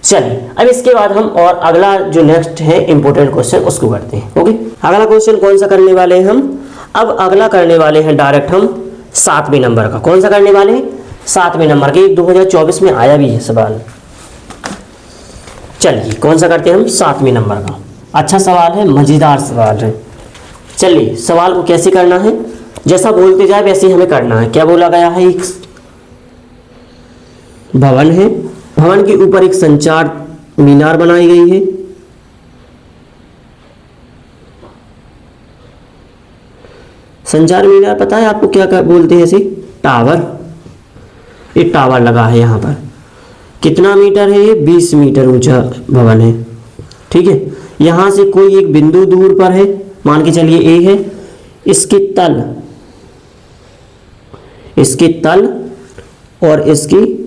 S1: चलिए अब इसके बाद हम और अगला जो नेक्स्ट है इंपॉर्टेंट क्वेश्चन उसको करते हैं। ओके, अगला क्वेश्चन कौन सा करने वाले हैं हम? अब अगला करने वाले हैं डायरेक्ट हम 7वें नंबर का। कौन सा करने वाले हैं? 7वें नंबर के। 2024 में आया भी है सवाल। चलिए कौन सा करते हैं हम? 7वें नंबर का। अच्छा सवाल है, मजेदार सवाल है। चलिए सवाल को कैसे करना है, जैसा बोलते जाए वैसे ही हमें करना है। क्या बोला गया है? एक भवन है, भवन के ऊपर एक संचार मीनार बनाई गई है। संचार मीनार पता है आपको क्या बोलते हैं? इसे टावर। एक टावर लगा है यहाँ पर। कितना मीटर है ये? 20 मीटर ऊंचा भवन है। ठीक है, यहाँ से कोई एक बिंदु दूर पर है, मान के चलिए ए है। इसके तल और इसकी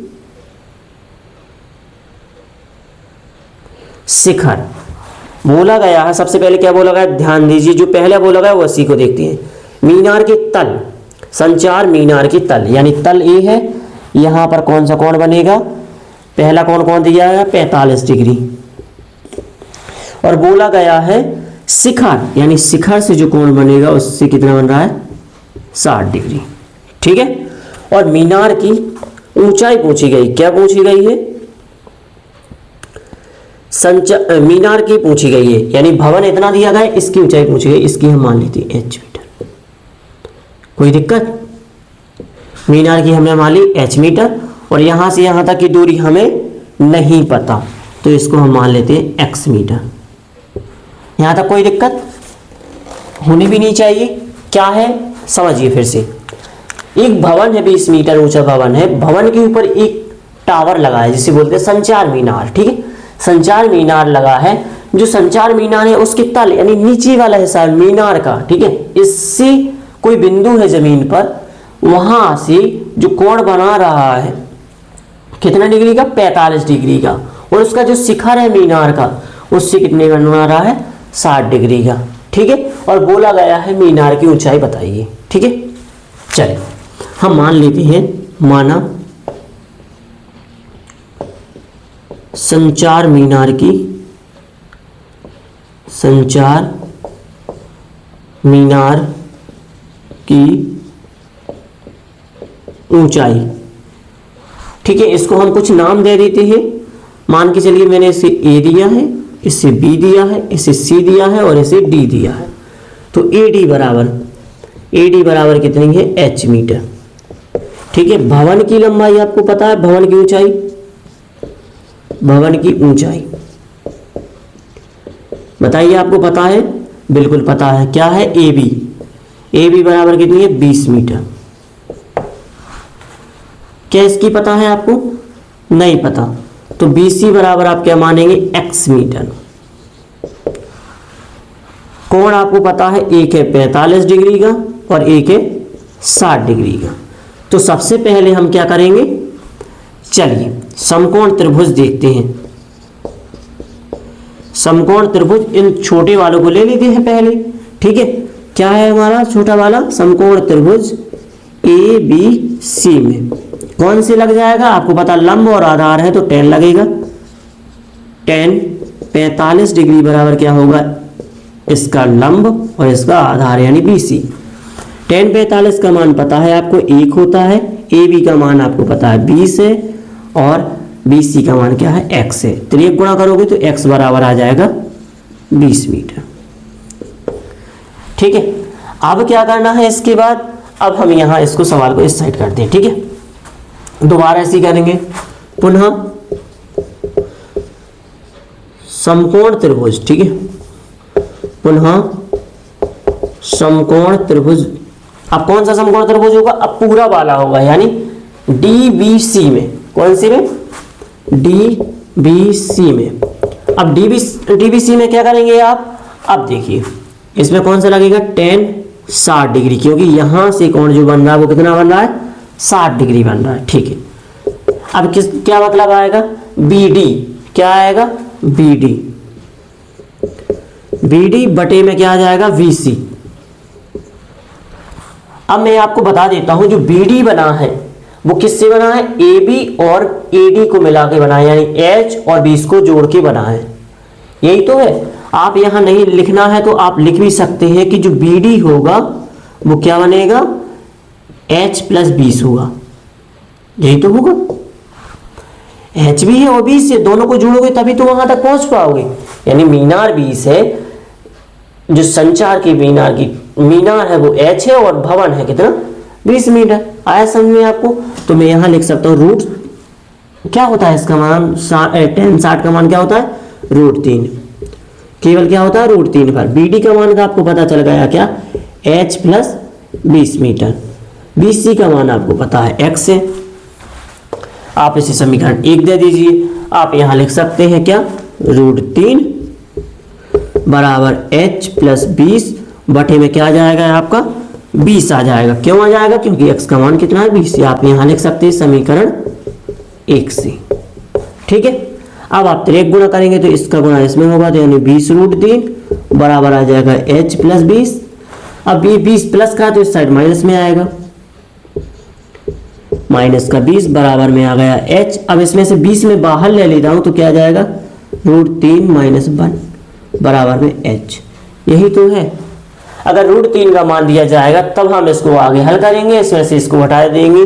S1: शिखर बोला गया है। सबसे पहले क्या बोला गया? ध्यान दीजिए, जो पहले बोला गया वो उसी को देखते हैं। मीनार के तल, संचार मीनार की तल, यानी तल ए है। यहाँ पर कौन सा कोण बनेगा? पहला कोण कौन दिया है? 45 डिग्री। और बोला गया है शिखर, यानी शिखर से जो कोण बनेगा उससे कितना बन रहा है? 60 डिग्री। ठीक है, और मीनार की ऊंचाई पूछी गई। क्या पूछी गई है? मीनार की पूछी गई है, यानी भवन इतना दिया गया है, इसकी ऊंचाई पूछी गई। इसकी हम मान लेते हैं h मीटर। कोई दिक्कत? मीनार की हमने मान ली h मीटर, और यहां से यहां तक की दूरी हमें नहीं पता, तो इसको हम मान लेते हैं x मीटर। यहां तक कोई दिक्कत होनी भी नहीं चाहिए। क्या है समझिए फिर से। एक भवन है, 20 मीटर ऊंचा भवन है। भवन के ऊपर एक टावर लगा है, जिसे बोलते हैं संचार मीनार। ठीक है, संचार मीनार लगा है। जो संचार मीनार है उसके तल, यानी नीचे वाला हिस्सा मीनार का, ठीक है, इससे कोई बिंदु है जमीन पर, वहां से जो कोण बना रहा है कितना डिग्री का? 45 डिग्री का। और उसका जो शिखर है मीनार का, उससे कितने बना रहा है? 60 डिग्री का। ठीक है, और बोला गया है मीनार की ऊंचाई बताइए। ठीक है, चलिए हम मान लेते हैं, माना संचार मीनार की ऊंचाई। ठीक है, इसको हम कुछ नाम दे देते हैं। मान के चलिए मैंने इसे ए दिया है, इसे बी दिया है, इसे सी दिया है और इसे डी दिया है। तो ए डी बराबर कितनी है? h metre. ठीक है, भवन की लंबाई आपको पता है, भवन की ऊंचाई बताइए, आपको पता है? बिल्कुल पता है। क्या है? ए बी बराबर कितनी है? 20 मीटर। क्या इसकी पता है आपको? नहीं पता। तो BC बराबर आप क्या मानेंगे? x metre. कोण आपको पता है, एक है 45 डिग्री का और एक है 60 डिग्री का। तो सबसे पहले हम क्या करेंगे? चलिए समकोण त्रिभुज देखते हैं। समकोण त्रिभुज, इन छोटे वालों को ले लेते हैं पहले। ठीक है, क्या है हमारा छोटा वाला? समकोण त्रिभुज ABC में कौन से लग जाएगा? आपको पता लंब और आधार है तो tan लगेगा। tan 45 डिग्री बराबर क्या होगा? इसका लंब और इसका आधार यानी BC। tan 45 का मान पता है आपको 1 होता है, AB का मान आपको पता है 20 है और BC का मान क्या है? x है। तो एक गुणा करोगे तो x बराबर आ जाएगा 20 मीटर। ठीक है, अब क्या करना है इसके बाद, अब हम यहाँ इसको सवाल को इस साइड करते हैं, ठीक है। दोबारा ऐसे ही करेंगे, पुनः समकोण त्रिभुज, ठीक है, पुनः समकोण त्रिभुज। अब कौन सा समकोण त्रिभुज होगा, अब पूरा वाला होगा, यानी डीबीसी में, कौन सी में, डीबीसी में। अब डीबीसी में क्या करेंगे आप, अब देखिए इसमें कौन सा लगेगा, tan 60 डिग्री, क्योंकि यहां से कोण जो बन रहा है वो कितना बन रहा है, 60 डिग्री बन रहा है, ठीक है। अब क्या मतलब आएगा, BD, क्या आएगा, BD बटे में क्या आ जाएगा, VC। अब मैं आपको बता देता हूं, जो BD बना है वो किससे बना है, AB और AD को मिला के बना है, यानी H और 20 को जोड़ के बना है, यही तो है। आप यहां नहीं लिखना है तो आप लिख भी सकते हैं कि जो BD होगा वो क्या बनेगा, H प्लस 20 होगा, यही तो होगा। H भी है और 20 है, दोनों को जोड़ोगे तभी तो वहां तक पहुंच पाओगे। यानी मीनार 20 है, जो संचार की मीनार है वो H है, और भवन है कितना, 20 मीटर। आया समझ में आपको। तो मैं यहां लिख सकता हूं रूट क्या होता है, इसका मान tan 60 का मान क्या होता है, √3, केवल क्या होता है, √3 पर। BD का मान का आपको पता चल गया क्या, H प्लस 20 मीटर। BC का मान आपको पता है x है, आप इसे समीकरण 1 दे दीजिए। आप यहां लिख सकते हैं क्या, √3 बराबर H प्लस 20 बटे में क्या आ जाएगा आपका, 20 आ जाएगा। क्यों आ जाएगा, क्योंकि x का मान कितना है, 20। आप यहां लिख सकते हैं समीकरण 1 से, ठीक है। अब आप त्रिक गुणा करेंगे तो इसका गुणा इसमें होगा, तो यानी 20√3 बराबर आ जाएगा H प्लस 20। अब ये 20 प्लस का तो इस साइड माइनस में आएगा, माइनस का 20 बराबर में आ गया H। अब इसमें से 20 में बाहर ले लेता हूं तो क्या आ जाएगा, √3 माइनस 1 बराबर में H, यही तो है। अगर √3 का मान दिया जाएगा तब हम इसको आगे हल करेंगे, इसमें से इसको हटा देंगे,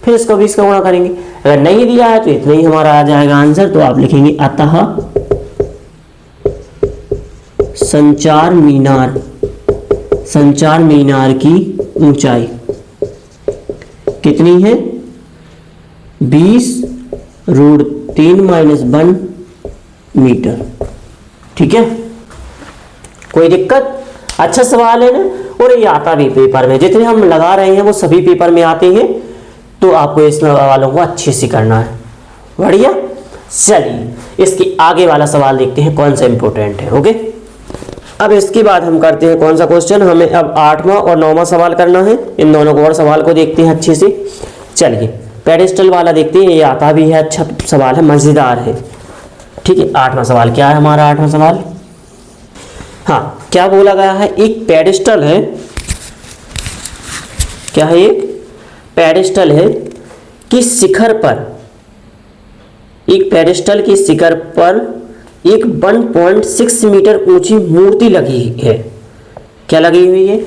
S1: फिर इसको 20 का गुणा करेंगे। अगर नहीं दिया है तो इतना ही हमारा आ जाएगा आंसर। तो आप लिखेंगे अतः संचार मीनार की ऊंचाई कितनी है, 20√3 माइनस 1 मीटर, ठीक है। कोई दिक्कत, अच्छा सवाल है ना। और ये आता भी पेपर में, जितने हम लगा रहे हैं वो सभी पेपर में आते हैं, तो आपको इस सवालों को अच्छे से करना है, बढ़िया। चलिए इसके आगे वाला सवाल देखते हैं कौन सा इंपॉर्टेंट है, ओके। अब इसके बाद हम करते हैं कौन सा क्वेश्चन, हमें अब 8वां और 9वां सवाल करना है। इन दोनों को और सवाल को देखते हैं अच्छे से। चलिए पेडिस्टल वाला देखते हैं, ये आता भी है, अच्छा सवाल है, मजेदार है, ठीक है। 8वां सवाल क्या है हमारा, 8वां सवाल, हाँ क्या बोला गया है, एक पेडिस्टल है, क्या है, एक पेडिस्टल है कि शिखर पर, एक पेडिस्टल की शिखर पर एक 1.6 मीटर ऊंची मूर्ति लगी है। क्या लगी हुई है,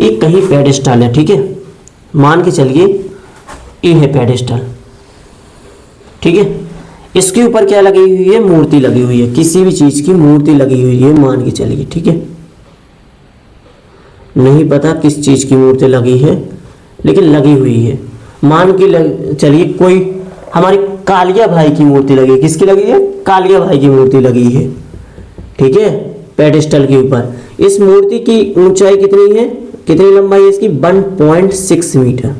S1: एक कहीं पेडिस्टल है, ठीक है, मान के चलिए ये है पेडिस्टल, ठीक है। इसके ऊपर क्या लगी हुई है, मूर्ति लगी हुई है, किसी भी चीज की मूर्ति लगी हुई है, मान के चलिए, ठीक है। नहीं पता किस चीज की मूर्ति लगी है, लेकिन लगी हुई है, मान के चलिए कोई हमारी कालिया भाई की मूर्ति लगी है। किसकी लगी है, कालिया भाई की मूर्ति लगी है, ठीक है, पेडिस्टल के ऊपर। इस मूर्ति की ऊंचाई कितनी है, कितनी लंबाई है इसकी, 1.6 मीटर,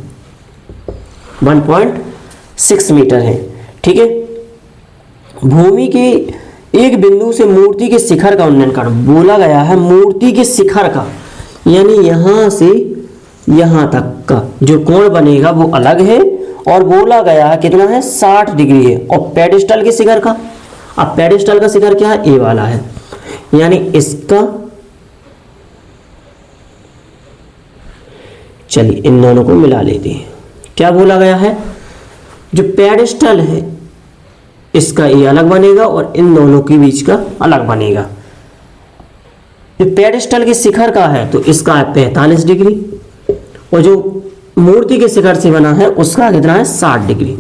S1: 1.6 मीटर है, ठीक है। भूमि के एक बिंदु से मूर्ति के शिखर का उन्नयन कर, बोला गया है मूर्ति के शिखर का, यानी यहां से यहां तक का जो कोण बनेगा वो अलग है, और बोला गया है कितना है, 60 डिग्री है। और पेडिस्टल के शिखर का, अब पेडिस्टल का शिखर क्या है, ए वाला है, यानी इसका, चलिए इन दोनों को मिला लेते हैं। क्या बोला गया है, जो पेडिस्टल है इसका ए अलग बनेगा और इन दोनों के बीच का अलग बनेगा। जो पेडिस्टल के शिखर का है तो इसका है 45 डिग्री, और जो मूर्ति के शिखर से बना है उसका कितना है, 60 डिग्री।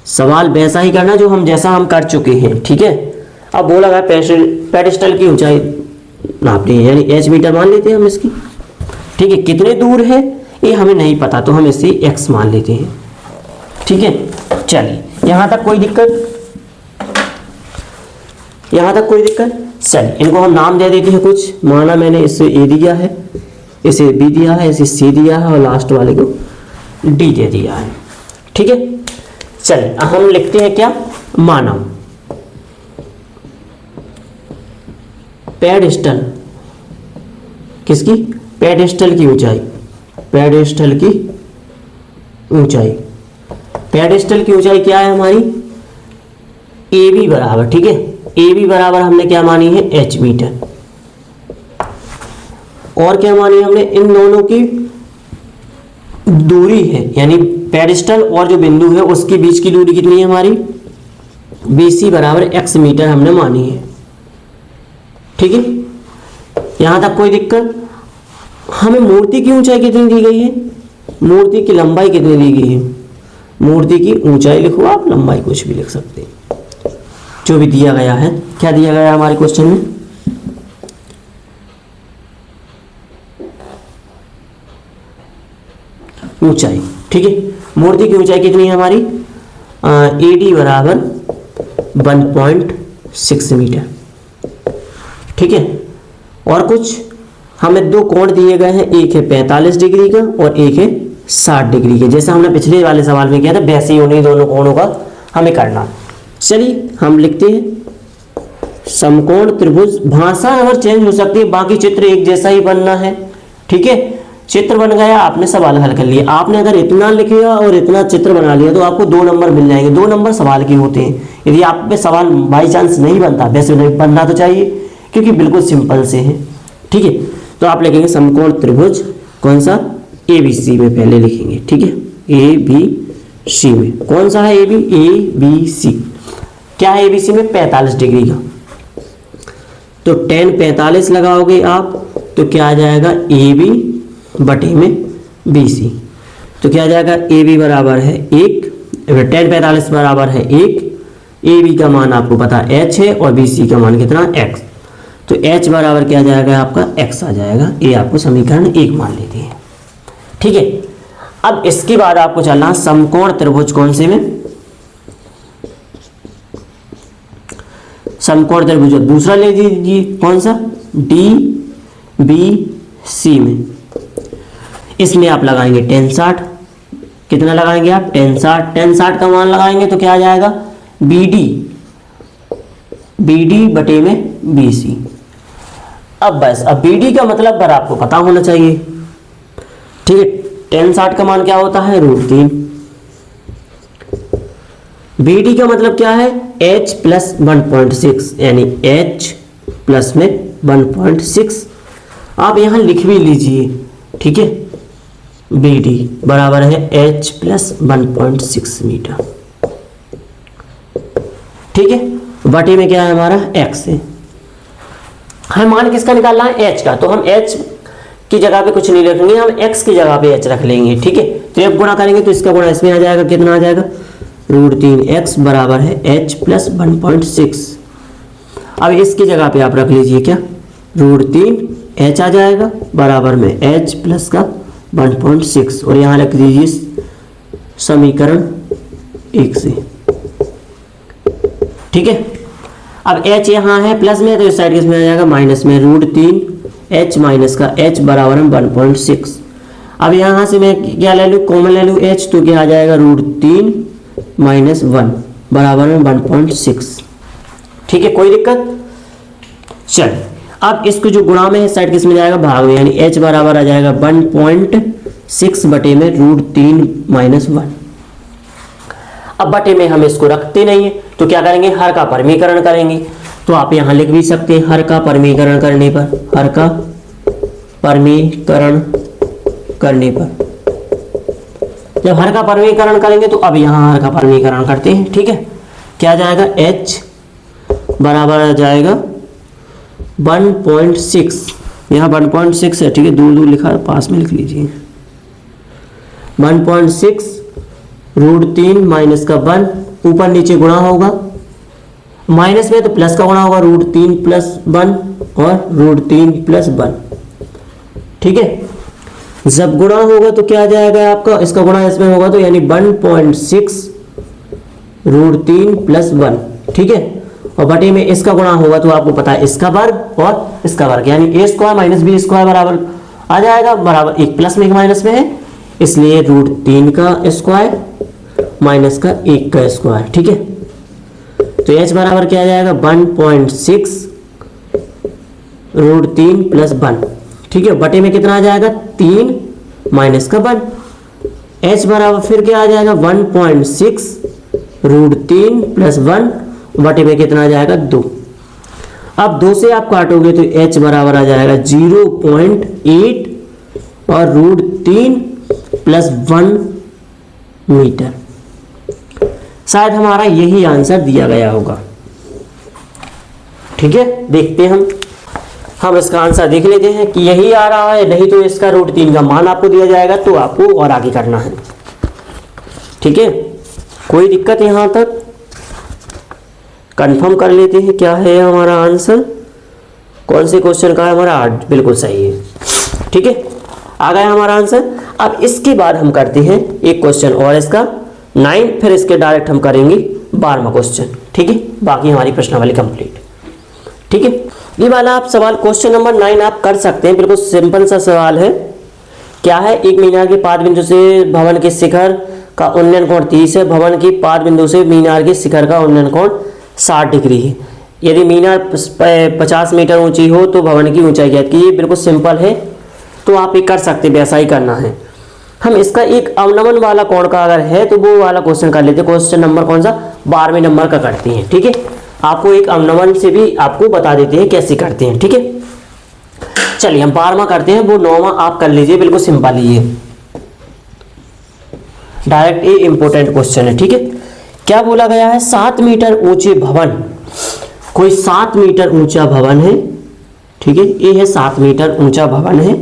S1: सवाल वैसा ही करना जो हम जैसा हम कर चुके हैं, ठीक है। अब बोला गया पेडिस्टल की ऊंचाई नापनी है, यानी एच मीटर मान लेते हैं हम इसकी। ठीक है, कितने दूर है ये हमें नहीं पता, तो हम इसे एक्स मान लेते हैं। ठीक है, चलिए यहाँ तक कोई दिक्कत, यहाँ तक कोई दिक्कत। चलिए इनको हम नाम दे देते हैं कुछ, माना मैंने इसे ए दिया है, इसे बी दिया है, इसे सी दिया है और लास्ट वाले को डी दे दिया है। ठीक है, चलिए हम लिखते हैं क्या, मानव पेडेस्टल, किसकी, पेडेस्टल की ऊंचाई, पेडेस्टल की ऊंचाई, पेडेस्टल की ऊंचाई क्या है हमारी, ए बी बराबर, ठीक है, ए बी बराबर हमने क्या मानी है, एच मीटर। और क्या मानी हमने, इन दोनों की दूरी है, यानी पेडेस्टल और जो बिंदु है उसके बीच की दूरी कितनी है हमारी, BC बराबर एक्स मीटर हमने मानी है। ठीक है, यहां तक कोई दिक्कत। हमें मूर्ति की ऊंचाई कितनी दी गई है, मूर्ति की लंबाई कितनी दी गई है, मूर्ति की ऊंचाई लिखो आप, लंबाई कुछ भी लिख सकते हैं, जो भी दिया गया है। क्या दिया गया है हमारे क्वेश्चन में, ऊंचाई। ठीक है, मूर्ति की ऊंचाई कितनी है हमारी, AD बराबर 1.6 मीटर। ठीक है, और कुछ हमें दो कोण दिए गए हैं, एक है 45 डिग्री का और एक है 60 डिग्री का, जैसा हमने पिछले वाले सवाल में किया था वैसे ही उन्हीं दोनों कोणों का हमें करना। चलिए हम लिखते हैं समकोण त्रिभुज, भाषा अगर चेंज हो सकती है, बाकी चित्र एक जैसा ही बनना है। ठीक है, चित्र बन गया, आपने सवाल हल कर लिया। आपने अगर इतना लिखा और इतना चित्र बना लिया तो आपको 2 नंबर मिल जाएंगे, 2 नंबर सवाल के होते हैं। यदि आप पे सवाल बाई चांस नहीं बनता, वैसे नहीं बनना तो चाहिए क्योंकि बिल्कुल सिंपल से है। ठीक है, तो आप लिखेंगे समकोण त्रिभुज, कौन सा, ABC में पहले लिखेंगे। ठीक है, ABC में कौन सा है, ABC क्या है, ABC में 45 डिग्री का, तो tan 45 लगाओगे आप तो क्या आ जाएगा, AB बटे में BC, तो क्या आ जाएगा, AB बराबर है 1, tan 45 बराबर है 1, AB का मान आपको पता H है और BC का मान कितना, X, तो H बराबर क्या आ जाएगा आपका, X आ जाएगा। ये आपको समीकरण 1 मान लेते हैं। ठीक है, अब इसके बाद आपको चलना समकोण त्रिभुज, कौन से में, समकोण त्रिभुज दूसरा ले लीजिए, कौन सा, DBC में। इसमें आप लगाएंगे tan 60, कितना लगाएंगे आप, tan 60 का मान लगाएंगे तो क्या आ जाएगा, BD बटे में BC। अब बस, अब BD का मतलब पर आपको पता होना चाहिए। ठीक है, tan 60 का मान क्या होता है, √3। BD का मतलब क्या है, H प्लस 1.6, यानी H प्लस में 1.6, आप यहां लिख भी लीजिए। ठीक है, BD बराबर है H प्लस 1.6 मीटर। ठीक है, बटे में क्या है हमारा, X है। हमें मान किसका निकालना है, H का, तो हम H की जगह पे कुछ नहीं रखेंगे, हम X की जगह पे H रख लेंगे। ठीक है, तो जब गुणा करेंगे तो इसका गुणा इसमें आ जाएगा, कितना आ जाएगा, √3x बराबर है H प्लस 1.6। अब इसकी जगह पे आप रख लीजिए क्या, √3h आ जाएगा बराबर में H प्लस का 1.6, और यहाँ रख दीजिए समीकरण 1 से। ठीक है, अब H यहाँ है प्लस में, तो इस साइड किसमें आ जाएगा, माइनस में, √3h माइनस का H बराबर में 1.6। अब यहाँ से मैं क्या ले लूँ, कॉमन ले लूँ H, तो क्या आ जाएगा, √3 माइनस 1 बराबर में 1.6। ठीक है, कोई दिक्कत। चलिए अब इसको जो गुणा में है साइड किस में जाएगा, भाग में, यानी H बराबर आ जाएगा 1.6 बटे में √3 माइनस 1। अब बटे में हम इसको रखते नहीं है तो क्या करेंगे, हर का परमीकरण करेंगे। तो आप यहां लिख भी सकते हैं, हर का परमीकरण करने पर, हर का परमीकरण करने पर, जब हर का परमीकरण करेंगे तो अब यहां हर का परमीकरण करते हैं। ठीक है, क्या जाएगा, H बराबर आ जाएगा 1.6, यहाँ 1.6 है। ठीक है, दूर दूर लिखा है, पास में लिख लीजिए, 1.6 √3 माइनस का 1, ऊपर नीचे गुणा होगा। माइनस में तो प्लस का गुणा होगा √3 + 1 और √3 + 1, ठीक है। जब गुणा होगा तो क्या आ जाएगा आपका, इसका गुणा इसमें होगा तो यानी 1.6 √3 + 1, ठीक है। और बटे में इसका गुणा होगा तो आपको पता है इसका वर्ग और इसका वर्ग, यानी a² - b² बराबर आ जाएगा, बराबर 1 प्लस में 1 माइनस में है, इसलिए √3 का स्क्वायर माइनस का 1 का स्क्वायर, ठीक है। तो h बराबर क्या आ जाएगा 1.6 √3 + 1, ठीक है। बटे में कितना आ जाएगा 3 माइनस का 1, h बराबर फिर क्या आ जाएगा 1.6 √3 + 1 बटे में कितना आ जाएगा 2। अब 2 से आप काटोगे तो h बराबर आ जाएगा 0.8 और √3 + 1 मीटर। शायद हमारा यही आंसर दिया गया होगा, ठीक है। देखते हैं हम इसका आंसर देख लेते हैं कि यही आ रहा है, नहीं तो इसका √3 का मान आपको दिया जाएगा तो आपको और आगे करना है, ठीक है। कोई दिक्कत यहां तक? कंफर्म कर लेते हैं क्या है हमारा आंसर, कौन से क्वेश्चन का है हमारा 8, बिल्कुल सही है, ठीक है। आ गया हमारा आंसर। अब इसके बाद हम करते हैं एक क्वेश्चन और इसका 9, फिर इसके डायरेक्ट हम करेंगे 12वां क्वेश्चन, ठीक है। बाकी हमारी प्रश्नावली कंप्लीट, ठीक है। ये वाला आप सवाल क्वेश्चन नंबर 9 आप कर सकते हैं, बिल्कुल सिंपल सा सवाल है। क्या है, एक मीनार के पाद बिंदु से भवन के शिखर का उन्नयन कोण 30 है, भवन की पाद बिंदु से मीनार के शिखर का उन्नयन कोण 60 डिग्री है। यदि मीनार 50 मीटर ऊंची हो तो भवन की ऊंचाई ज्ञात कीजिए। बिल्कुल सिंपल है, तो आप ये कर सकते हैं, वैसा ही करना है। हम इसका एक अवनमन वाला कोण का अगर है तो वो वाला क्वेश्चन कर लेते हैं। क्वेश्चन नंबर कौन सा, 12वें नंबर का करते हैं, ठीक है। आपको एक अवनमन से भी आपको बता देते हैं कैसे करते हैं, ठीक है। चलिए हम 12वां करते हैं, वो 9वां आप कर लीजिए, बिल्कुल सिंपल ही है, डायरेक्ट ये इंपॉर्टेंट क्वेश्चन है, ठीक है। क्या बोला गया है, 7 मीटर ऊंचे भवन, कोई 7 मीटर ऊंचा भवन है, ठीक है। ये है 7 मीटर ऊंचा भवन है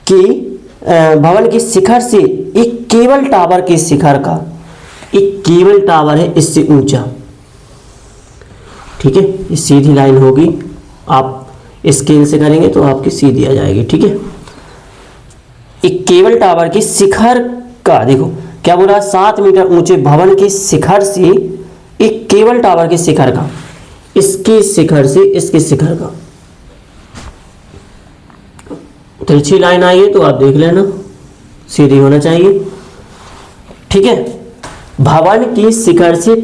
S1: कि भवन के शिखर से एक केबल टावर के शिखर का, एक केबल टावर है इससे ऊंचा, ठीक है। ये सीधी लाइन होगी, आप स्केल से करेंगे तो आपकी सीधी आ जाएगी, ठीक है। एक केबल टावर के शिखर का, देखो क्या बोला, 7 मीटर ऊंचे भवन के शिखर से एक केबल टावर के शिखर का, इसके शिखर से इसके शिखर का तिरछी लाइन आई है तो आप देख लेना, सीधी होना चाहिए, ठीक है। भवन की शिखर से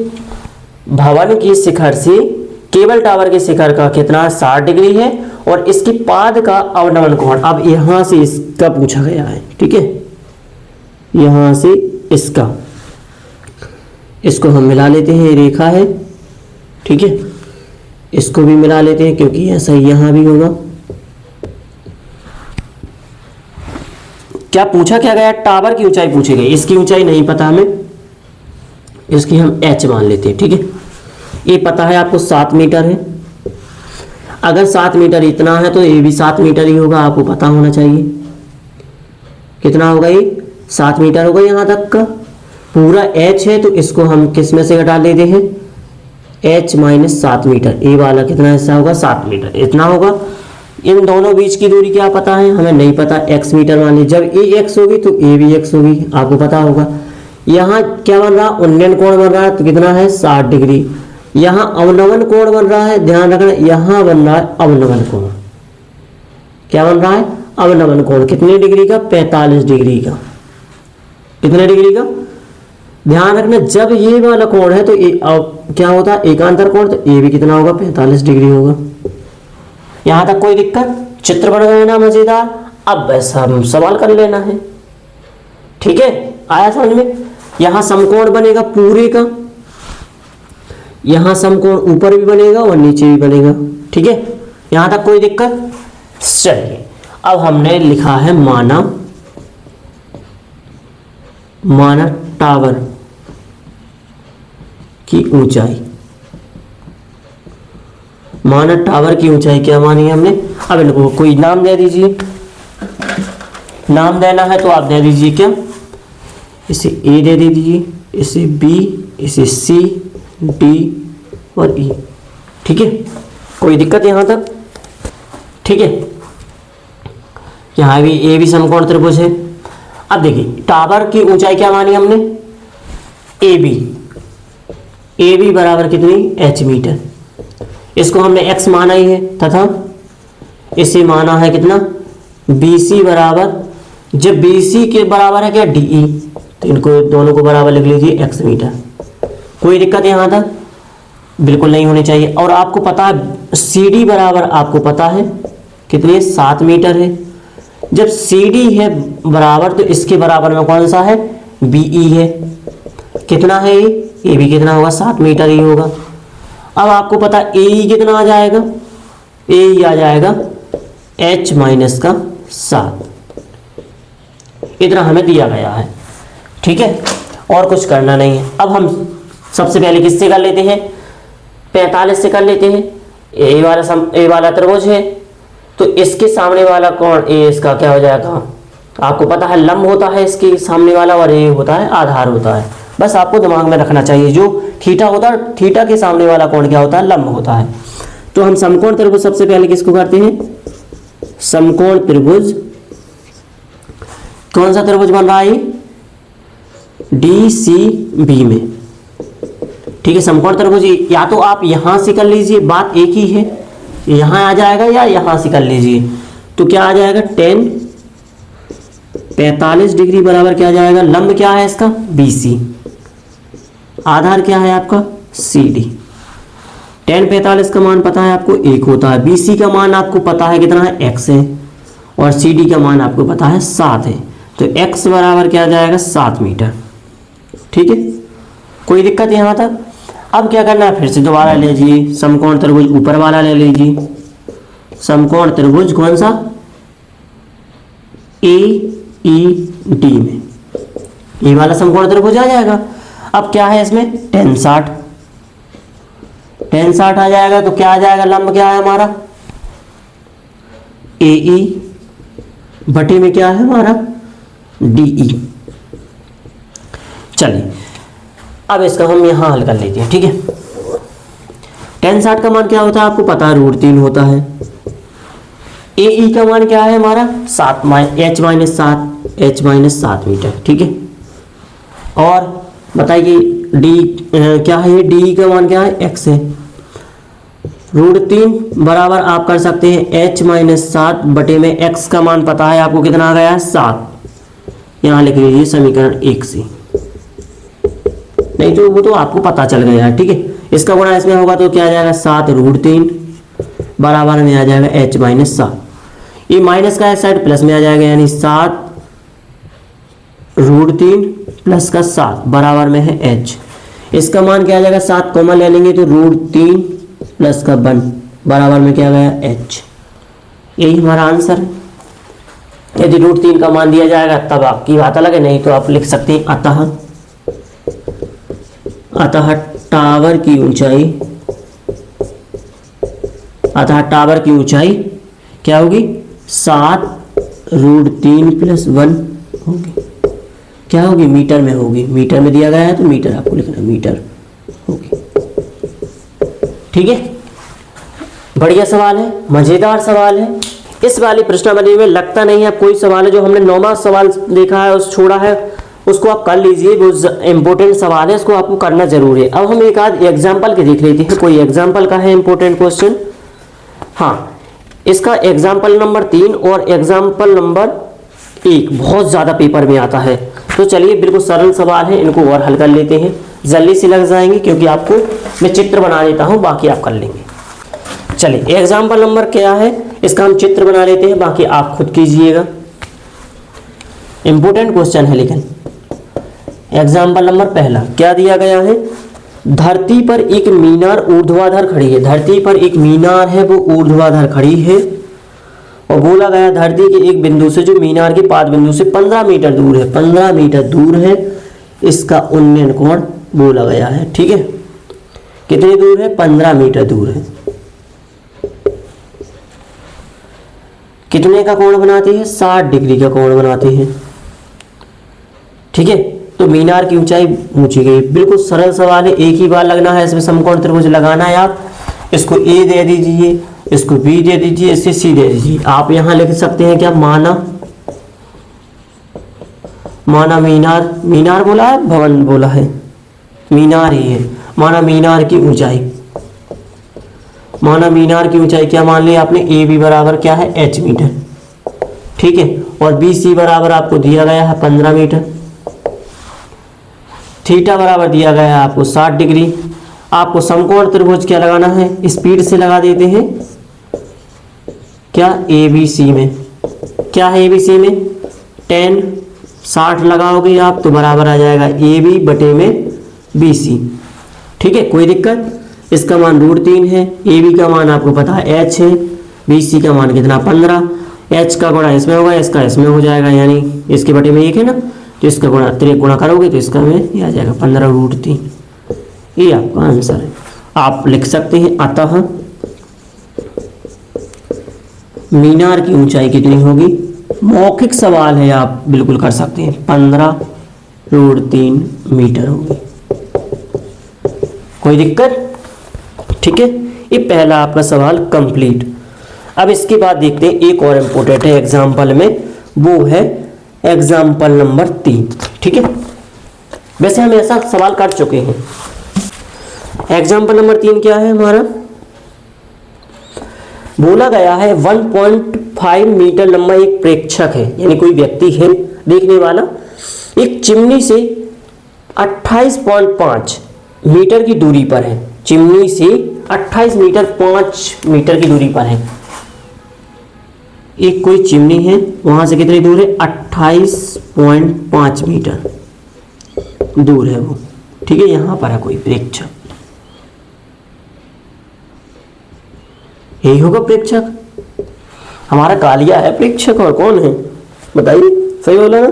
S1: केबल टावर के शिखर का कितना 60 डिग्री है और इसकी पाद का अवनमन कोण, अब यहां से इसका पूछा गया है, ठीक है। यहां से इसका, इसको हम मिला लेते हैं, ये रेखा है, ठीक है। इसको भी मिला लेते हैं क्योंकि ऐसा यहां भी होगा। क्या पूछा क्या गया, टावर की ऊंचाई पूछी गई, इसकी ऊंचाई नहीं पता हमें, इसकी हम h मान लेते हैं, ठीक है। ये पता है आपको 7 मीटर है, अगर 7 मीटर इतना है तो ये भी 7 मीटर ही होगा, आपको पता होना चाहिए। कितना होगा, ये 7 मीटर होगा, यहाँ तक का पूरा h है तो इसको हम किस में से घटा लेते हैं, h - 7 मीटर, ये वाला कितना हिस्सा होगा 7 मीटर, इतना होगा। इन दोनों बीच की दूरी क्या पता है, हमें नहीं पता, x मीटर मान लीजिए। जब ये x होगी तो ये भी x होगी, आपको पता होगा। यहाँ क्या बन रहा, उन्नयन कोण बन रहा है तो कितना है 60 डिग्री। यहाँ अवनमन कोण बन रहा है, ध्यान रखना, यहाँ बन रहा है अवनमन कोण। क्या बन रहा है, अवनमन कोण, कितने डिग्री का, 45 डिग्री का। कितने डिग्री का, ध्यान रखना, जब ये वाला कोण है तो ये क्या होता है, एकांतर कोण, तो ये भी कितना होगा, 45 डिग्री होगा। यहां तक कोई दिक्कत, चित्र बन गए ना मजेदार। अब बस हम सवाल कर लेना है, ठीक है, आया समझ में। यहां समकोण बनेगा पूरे का, यहां समकोण ऊपर भी बनेगा और नीचे भी बनेगा, ठीक है। यहां तक कोई दिक्कत। चलिए अब हमने लिखा है माना टावर की ऊंचाई, माना टावर की ऊंचाई क्या मानी है हमने। अब इनको कोई नाम दे दीजिए, नाम देना है तो आप दे दीजिए, क्या, इसे ए दे दीजिए, इसे बी, इसे सी, डी, और ई। ठीक है, कोई दिक्कत यहाँ तक? ठीक है, यहाँ भी ए भी समकोण त्रिभुज है। अब देखिए टावर की ऊंचाई क्या मानी हमने, ए बी बराबर कितनी, h मीटर। इसको हमने x माना ही है तथा इसे माना है कितना, BC बराबर, जब BC के बराबर है क्या DE, तो इनको दोनों को बराबर लिख लीजिए x मीटर। कोई दिक्कत यहाँ तक? बिल्कुल नहीं होनी चाहिए। और आपको पता है CD बराबर, आपको पता है कितनी है, 7 मीटर है। जब CD है बराबर तो इसके बराबर में कौन सा है, BE है। कितना है ये भी कितना होगा, 7 मीटर ही होगा। अब आपको पता AE कितना आ जाएगा, AE आ जाएगा h माइनस का 7, इतना हमें दिया गया है। ठीक है, और कुछ करना नहीं है। अब हम सबसे पहले किससे कर लेते हैं, 45 से कर लेते हैं। ए वाला त्रिभुज है तो इसके सामने वाला कौन, ए इसका क्या हो जाएगा, आपको पता है लंब होता है इसके सामने वाला, और ए होता है आधार होता है। बस आपको दिमाग में रखना चाहिए, जो थीटा होता है, थीटा के सामने वाला कौन क्या होता है, लंब होता है। तो हम समकोण त्रिभुज सबसे पहले किसको करते हैं, समकोण त्रिभुज, कौन सा त्रिभुज बन रहा है, DCB में। ठीक है, समकोण त्रिभुज या तो आप यहां से कर लीजिए, बात एक ही है, यहां आ जाएगा या यहां से कर लीजिए। तो क्या आ जाएगा, 45 डिग्री बराबर क्या आ जाएगा, लंब क्या है इसका, BC, आधार क्या है आपका, CD। 45 का मान पता है आपको 1 होता है, BC का मान आपको पता है कितना है, x है, और CD का मान आपको पता है 7 है। तो x बराबर क्या आ जाएगा, 7 मीटर। ठीक है, कोई दिक्कत यहाँ तक? अब क्या करना है, फिर से दोबारा ले लीजिए समकोण त्रिभुज, ऊपर वाला ले लीजिए समकोण त्रिभुज, कौन सा, AED में, ये वाला समकोण त्रिभुज आ जाएगा। अब क्या है इसमें, tan 60 आ जाएगा। तो क्या आ जाएगा, लंब क्या है हमारा, AE बटे में क्या है हमारा, DE। चलिए अब इसका हम यहां हल कर लेते हैं। ठीक है, tan 60 का मान क्या होता है आपको पता है, √3 होता है। AE का मान क्या है हमारा, h माइनस 7 मीटर। ठीक है, और बताइए D क्या है, DE का मान क्या है, x है। √3 बराबर आप कर सकते हैं h माइनस 7 बटे में x का मान पता है आपको कितना आ गया है, 7। यहाँ लिख लीजिए समीकरण 1 से, नहीं तो वो तो आपको पता चल गया है। ठीक है, इसका गुणा इसमें होगा तो क्या आ जाएगा, 7 √3 बराबर में आ जाएगा h माइनस 7। ये माइनस का साइड प्लस में आ जाएगा, यानी 7 √3 प्लस का 7 बराबर में है h। इसका मान क्या आ जाएगा, 7 कॉमन ले लेंगे तो √3 प्लस का 1 बराबर में क्या आ गया, h। यही हमारा आंसर है। यदि √3 का मान दिया जाएगा तब आपकी बात अलग है, नहीं तो आप लिख सकते हैं अतः टावर की ऊंचाई क्या होगी, 7 √3 प्लस 1 होगी, क्या होगी, मीटर में होगी। मीटर में दिया गया है तो मीटर आपको लिखना, मीटर होगी। ठीक है, बढ़िया सवाल है, मजेदार सवाल है। इस वाली प्रश्नावली में लगता नहीं है कोई सवाल है, जो हमने 9वां सवाल देखा है उस छोड़ा है उसको आप कर लीजिए, वो इंपॉर्टेंट सवाल है, इसको आपको करना जरूरी है। अब हम एक आध एग्जाम्पल के देख लेते हैं, कोई एग्जाम्पल का है इंपॉर्टेंट क्वेश्चन। हाँ, इसका एग्जाम्पल नंबर 3 और एग्जाम्पल नंबर 1 बहुत ज़्यादा पेपर में आता है। तो चलिए, बिल्कुल सरल सवाल है, इनको और हल कर लेते हैं, जल्दी से लग जाएंगे, क्योंकि आपको मैं चित्र बना देता हूँ, बाकी आप कर लेंगे। चलिए, एग्जाम्पल नंबर क्या है, इसका हम चित्र बना लेते हैं, बाकी आप खुद कीजिएगा। इंपॉर्टेंट क्वेश्चन है, लेकिन एग्जाम्पल नंबर पहला क्या दिया गया है, धरती पर एक मीनार ऊर्ध्वाधर खड़ी है। धरती पर एक मीनार है, वो ऊर्ध्वाधर खड़ी है, और बोला गया धरती के एक बिंदु से, जो मीनार के पाद बिंदु से 15 मीटर दूर है, 15 मीटर दूर है, इसका उन्नयन कोण बोला गया है। ठीक है, कितनी दूर है, 15 मीटर दूर है। कितने का कोण बनाती है, 60 डिग्री का कोण बनाती है। ठीक है, तो मीनार की ऊंचाई पूछी गई। बिल्कुल सरल सवाल है, एक ही बार लगना है इसमें समकोण त्रिभुज लगाना है। आप इसको ए दे दीजिए, इसको बी दे दीजिए, इससे सी दे दीजिए। आप यहां लिख सकते हैं क्या, माना मीनार, मीनार बोला है, भवन बोला है, मीनार ही है। माना मीनार की ऊंचाई, माना मीनार की ऊंचाई क्या मान लिया आपने, ए बी बराबर क्या है, एच मीटर, ठीक है। और बी सी बराबर आपको दिया गया है 15 मीटर। थीटा बराबर दिया गया है आपको 60 डिग्री। आपको समकोण त्रिभुज क्या लगाना है, स्पीड से लगा देते हैं क्या, ए बी सी में। क्या है ए बी सी में, 10, 60 लगाओगे आप तो बराबर आ जाएगा ए बी बटे में बी सी, ठीक है। कोई दिक्कत, इसका मान √3 है। ए बी का मान आपको पता है एच है, बी सी का मान कितना 15। एच का गुणा इसमें होगा, इसका इसमें हो जाएगा, यानी इसके बटे में 1 है ना, तो इसका गुणा करोगे तो इसका में ये आ जाएगा 15√3। ये आपका आंसर है। आप लिख सकते हैं अतः मीनार की ऊंचाई कितनी होगी, मौखिक सवाल है, आप बिल्कुल कर सकते हैं, 15√3 मीटर होगी। कोई दिक्कत, ठीक है। ये पहला आपका सवाल कंप्लीट। अब इसके बाद देखते हैं एक और इम्पोर्टेंट है एग्जाम्पल में, वो है एग्जाम्पल नंबर 3, ठीक है। वैसे हम ऐसा सवाल कर चुके हैं। एग्जाम्पल नंबर 3 क्या है हमारा, बोला गया है 1.5 मीटर लंबा एक प्रेक्षक है, यानी कोई व्यक्ति है देखने वाला, एक चिमनी से 28.5 मीटर की दूरी पर है। चिमनी से 28 मीटर 5 मीटर की दूरी पर है। एक कोई चिमनी है, वहां से कितनी दूर है, 28.5 मीटर दूर है वो, ठीक है। यहां पर है कोई प्रेक्षक, यही होगा प्रेक्षक। हमारा कालिया है प्रेक्षक, और कौन है बताइए, सही बोला ना।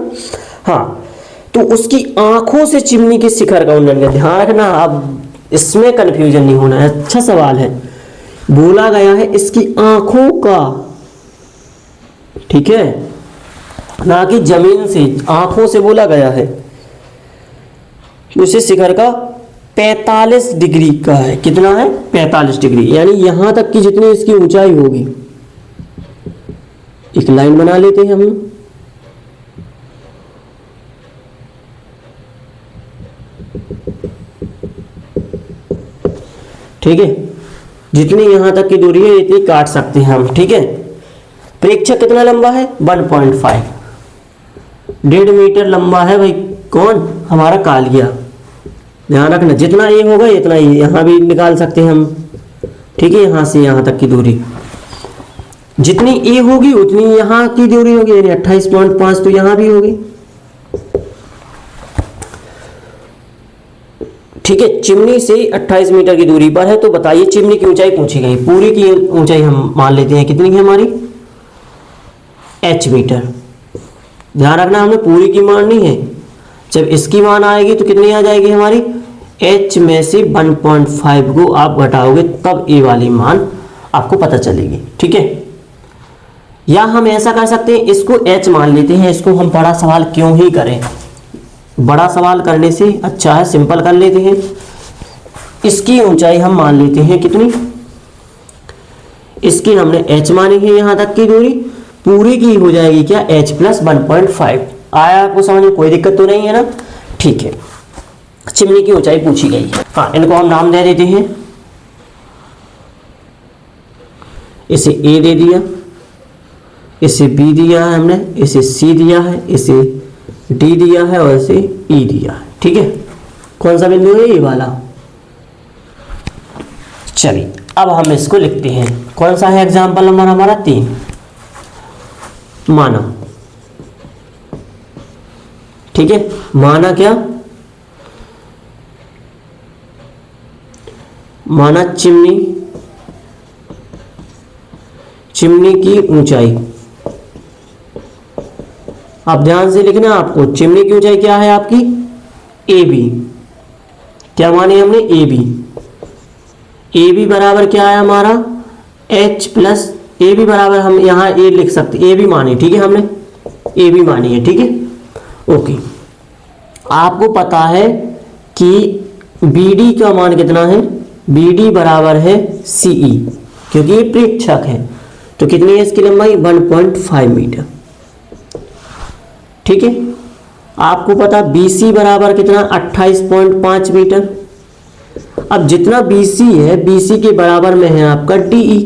S1: हाँ, तो उसकी आंखों से चिमनी के शिखर का उन्नयन का ध्यान रखना, अब इसमें कंफ्यूजन नहीं होना है। अच्छा सवाल है, बोला गया है इसकी आंखों का, ठीक है, ना कि जमीन से, आंखों से बोला गया है। उसे शिखर का 45 डिग्री का है, कितना है, 45 डिग्री, यानी यहां तक की जितनी इसकी ऊंचाई होगी। एक लाइन बना लेते हैं हम, ठीक है। जितनी यहां तक की दूरी है इतनी काट सकते हैं हम, ठीक है। प्रेक्षक कितना लंबा है, 1.5, 1.5 मीटर लंबा है भाई, कौन, हमारा कालिया। ध्यान रखना, जितना ये होगा इतना ही यहां भी निकाल सकते हैं हम, ठीक है। यहां से यहां तक की दूरी जितनी ए होगी उतनी यहां की दूरी होगी, यानी 28.5 तो यहां भी होगी, ठीक है। चिमनी से 28 मीटर की दूरी पर है, तो बताइए चिमनी की ऊंचाई पूछी गई। पूरी की ऊंचाई हम मान लेते हैं कितनी है हमारी, h मीटर। ध्यान रखना, हमने पूरी की माननी है। जब इसकी मान आएगी तो कितनी आ जाएगी हमारी, h में से 1.5 को आप घटाओगे तब ए वाली मान आपको पता चलेगी, ठीक है। या हम ऐसा कर सकते हैं, इसको h मान लेते हैं। इसको हम बड़ा सवाल क्यों ही करें, बड़ा सवाल करने से अच्छा है सिंपल कर लेते हैं। इसकी ऊंचाई हम मान लेते हैं कितनी, इसकी हमने h मानी है, यहां तक की दूरी पूरी की हो जाएगी क्या, h + 1.5। आया आपको समझ में, कोई दिक्कत तो नहीं है ना, ठीक है। चिमनी की ऊंचाई पूछी गई है। हाँ, इनको हम नाम दे देते हैं। इसे a दे दिया, इसे b दिया है हमने, इसे c दिया है, इसे d दिया है और इसे e दिया है, ठीक है। कौन सा बिंदु है, ये वाला। चलिए अब हम इसको लिखते हैं। कौन सा है एग्जाम्पल नंबर हमारा 3। माना, ठीक है। माना क्या, माना चिमनी, चिमनी की ऊंचाई। आप ध्यान से लिखना, आपको चिमनी की ऊंचाई क्या है आपकी, ए बी। क्या माने हमने, ए बी। ए बी बराबर क्या है हमारा, h प्लस, ए बी बराबर हम यहाँ ए लिख सकते, ए बी मानी, ठीक है, हमने ए बी मानी है, ठीक है, ओके। आपको पता है कि BD का मान कितना है, BD बराबर है CE, क्योंकि ये प्रेक्षक है। तो कितनी है इसकी लंबाई, 1.5 मीटर। ठीक है, आपको पता BC बराबर कितना, 28.5 मीटर। अब जितना BC है, BC के बराबर में है आपका DE,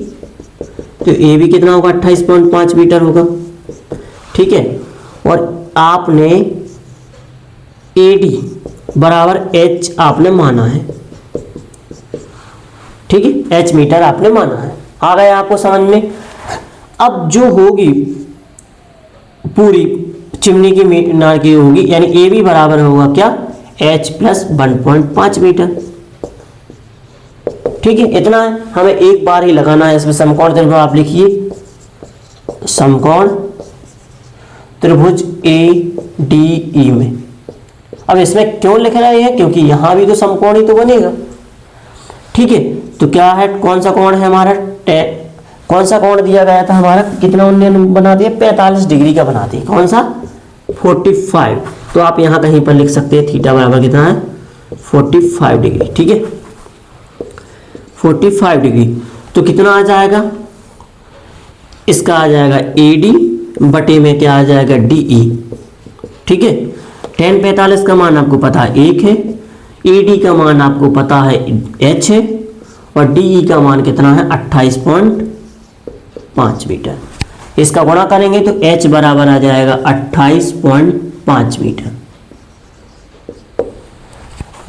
S1: तो A भी कितना होगा, 28.5 मीटर होगा। ठीक है, और आपने AD बराबर H आपने माना है। ठीक है, H मीटर आपने माना है। आ गया आपको समझ में। अब जो होगी पूरी चिमनी की मीनार की होगी, यानी AB बराबर होगा क्या, H प्लस 1.5 मीटर। ठीक है, इतना है, हमें एक बार ही लगाना है इसमें। समकोण त्रिभुज आप लिखिए, समकोण त्रिभुज ADE में। अब इसमें क्यों लिख रहे हैं, क्योंकि यहां भी तो समकोण ही तो बनेगा। ठीक है, तो क्या है, कौन सा कोण है हमारा, कौन सा कोण दिया गया था हमारा, कितना उन्होंने बना दिया, 45 डिग्री का बना दिया। कौन सा, 45। तो आप यहां कहीं पर लिख सकते हैं थीटा बराबर कितना है, 45 डिग्री। ठीक है, 45 डिग्री। तो कितना आ जाएगा, इसका आ जाएगा AD बटे में क्या आ जाएगा, DE। ठीक है, tan 45 का मान आपको पता है 1 है, AD का मान आपको पता है H है, और DE का मान कितना है, 28.5 मीटर। इसका गुणा करेंगे तो H बराबर आ जाएगा 28.5 मीटर।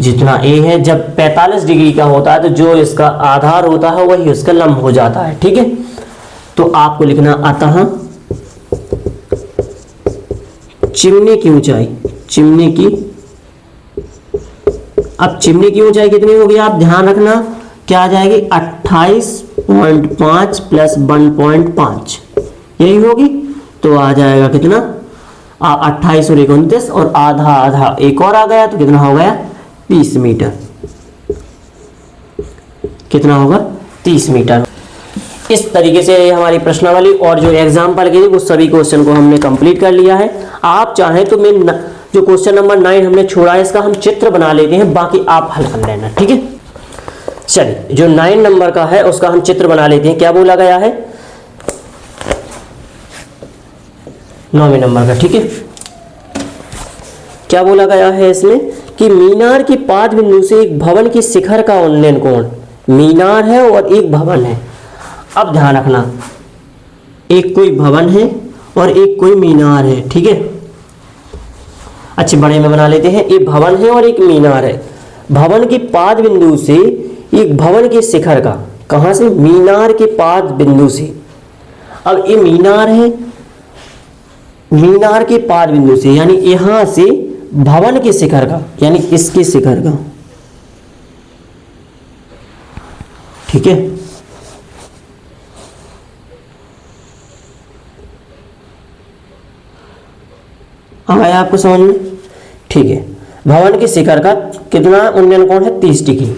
S1: जितना A है, जब 45 डिग्री का होता है तो जो इसका आधार होता है वही उसका लंब हो जाता है। ठीक है, तो आपको लिखना, अतः चिमनी की ऊंचाई, चिमनी की, अब चिमनी की ऊंचाई कितनी होगी, आप ध्यान रखना, क्या आ जाएगी, 28.5 प्लस 1.5, यही होगी। तो आ जाएगा कितना, 28 और 29, और आधा आधा एक और आ गया, तो कितना हो गया, 30 मीटर। कितना होगा, 30 मीटर। इस तरीके से हमारी प्रश्नावली और जो एग्जाम्पल की थी वो सभी क्वेश्चन को हमने कंप्लीट कर लिया है। आप चाहें तो मैं जो क्वेश्चन नंबर 9 हमने छोड़ा है इसका हम चित्र बना लेते हैं, बाकी आप हल कर लेना। ठीक है, चलिए जो 9 नंबर का है उसका हम चित्र बना लेते हैं। क्या बोला गया है 9वें नंबर का, ठीक है, क्या बोला गया है इसमें कि मीनार की पाद बिंदु से एक भवन की शिखर का उन्नयन कोण, मीनार है और एक भवन है। अब ध्यान रखना, एक कोई भवन है और एक कोई मीनार है। ठीक है, अच्छे बड़े में बना लेते हैं। एक भवन है और एक मीनार है। भवन की पाद बिंदु से एक भवन के शिखर का, कहां से, मीनार के पाद बिंदु से। अब ये मीनार है, मीनार के पाद बिंदु से यानी यहां से भवन के शिखर का, यानी इसके शिखर का। ठीक है, आया आपको समझ में। ठीक है, भवन के शिखर का कितना उन्नयन कोण है, 30 डिग्री।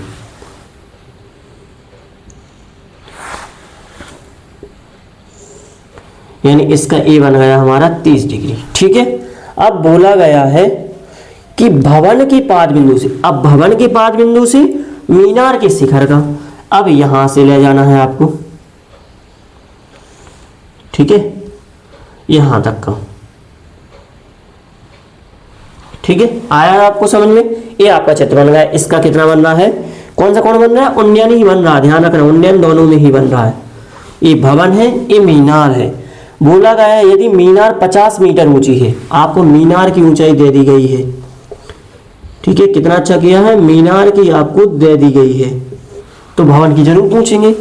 S1: यानी इसका ए बन गया हमारा 30 डिग्री। ठीक है, अब बोला गया है कि भवन के पाद बिंदु से, अब भवन के पाद बिंदु से मीनार के शिखर का, अब यहां से ले जाना है आपको। ठीक है, यहां तक का। ठीक है, आया आपको समझ में। ये आपका चित्र बन गया। इसका कितना बन रहा है, कौन सा कोण बन रहा है, उन्नयन ही बन रहा है। ध्यान रखना, उन्नयन दोनों में ही बन रहा है। ये भवन है, ये मीनार है। बोला गया है यदि मीनार 50 मीटर ऊंची है, आपको मीनार की ऊंचाई दे दी गई है। ठीक है, कितना अच्छा किया है, मीनार की आपको दे दी गई है, तो भवन की जरूर पूछेंगे।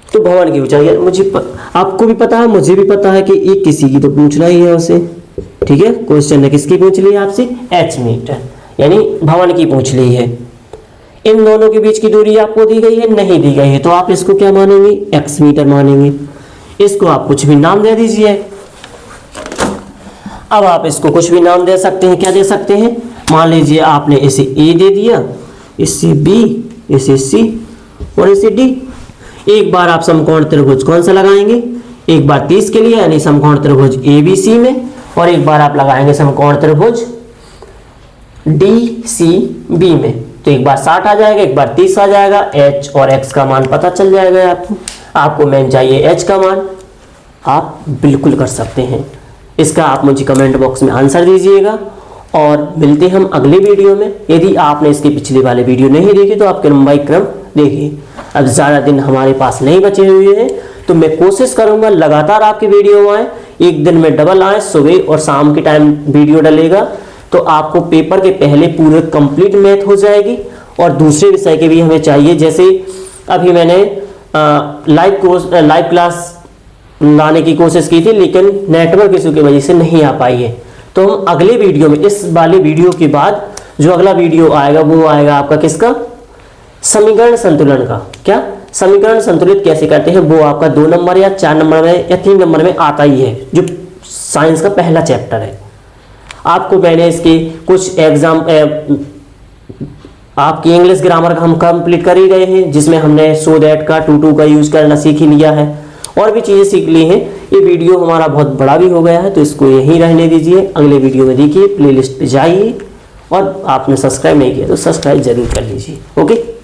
S1: तो भवन की ऊंचाई मुझे आपको भी पता है, मुझे भी पता है कि एक किसी की तो पूछना ही है उसे। ठीक है, क्वेश्चन ने किसकी पूछ ली है आपसे, h मीटर, यानी भवन की पूछ ली है। इन दोनों के बीच की दूरी आपको दी गई है, नहीं दी गई है, तो आप इसको क्या मानेंगे, x मीटर मानेंगे। इसको आप कुछ भी नाम दे दीजिए। अब आप इसको कुछ भी नाम दे सकते हैं। क्या दे सकते हैं, मान लीजिए आपने इसे a दे दिया, इसे b, इसे c और इसे d। एक बार आप समकोण त्रिभुज कौन सा लगाएंगे, एक बार 30 के लिए यानी समकोण त्रिभुज ABC में, और एक बार आप लगाएंगे समकोण त्रिभुज डी सी बी में, तो एक बार 60 आ जाएगा, एक बार 30 आ जाएगा, एच और एक्स का मान पता चल जाएगा आपको मेन चाहिए एच का मान, आप बिल्कुल कर सकते हैं। इसका आप मुझे कमेंट बॉक्स में आंसर दीजिएगा और मिलते हैं हम अगले वीडियो में। यदि आपने इसके पिछले वाले वीडियो नहीं देखे तो आप क्रम बाई क्रम देखिए। अब ज़्यादा दिन हमारे पास नहीं बचे हुए हैं, तो मैं कोशिश करूंगा लगातार आपकी वीडियो आए, एक दिन में डबल आए, सुबह और शाम के टाइम वीडियो डलेगा, तो आपको पेपर के पहले पूरे कंप्लीट मैथ हो जाएगी। और दूसरे विषय के भी हमें चाहिए, जैसे अभी मैंने लाइव क्लास लाने की कोशिश की थी, लेकिन नेटवर्क इशू की वजह से नहीं आ पाई है। तो हम अगले वीडियो में, इस वाले वीडियो के बाद जो अगला वीडियो आएगा वो आएगा आपका किसका, समीकरण संतुलन का। क्या समीकरण संतुलित कैसे करते हैं वो आपका 2 नंबर या 4 नंबर में या 3 नंबर में आता ही है, जो साइंस का पहला चैप्टर है। आपको मैंने इसके कुछ एग्जाम आपकी इंग्लिश ग्रामर का हम कंप्लीट कर ही गए हैं, जिसमें हमने सो दैट का टू का यूज करना सीख ही लिया है और भी चीज़ें सीख ली हैं। ये वीडियो हमारा बहुत बड़ा भी हो गया है, तो इसको यहीं रहने दीजिए। अगले वीडियो में देखिए, प्लेलिस्ट पे जाइए और आपने सब्सक्राइब नहीं किया तो सब्सक्राइब जरूर कर लीजिए। ओके।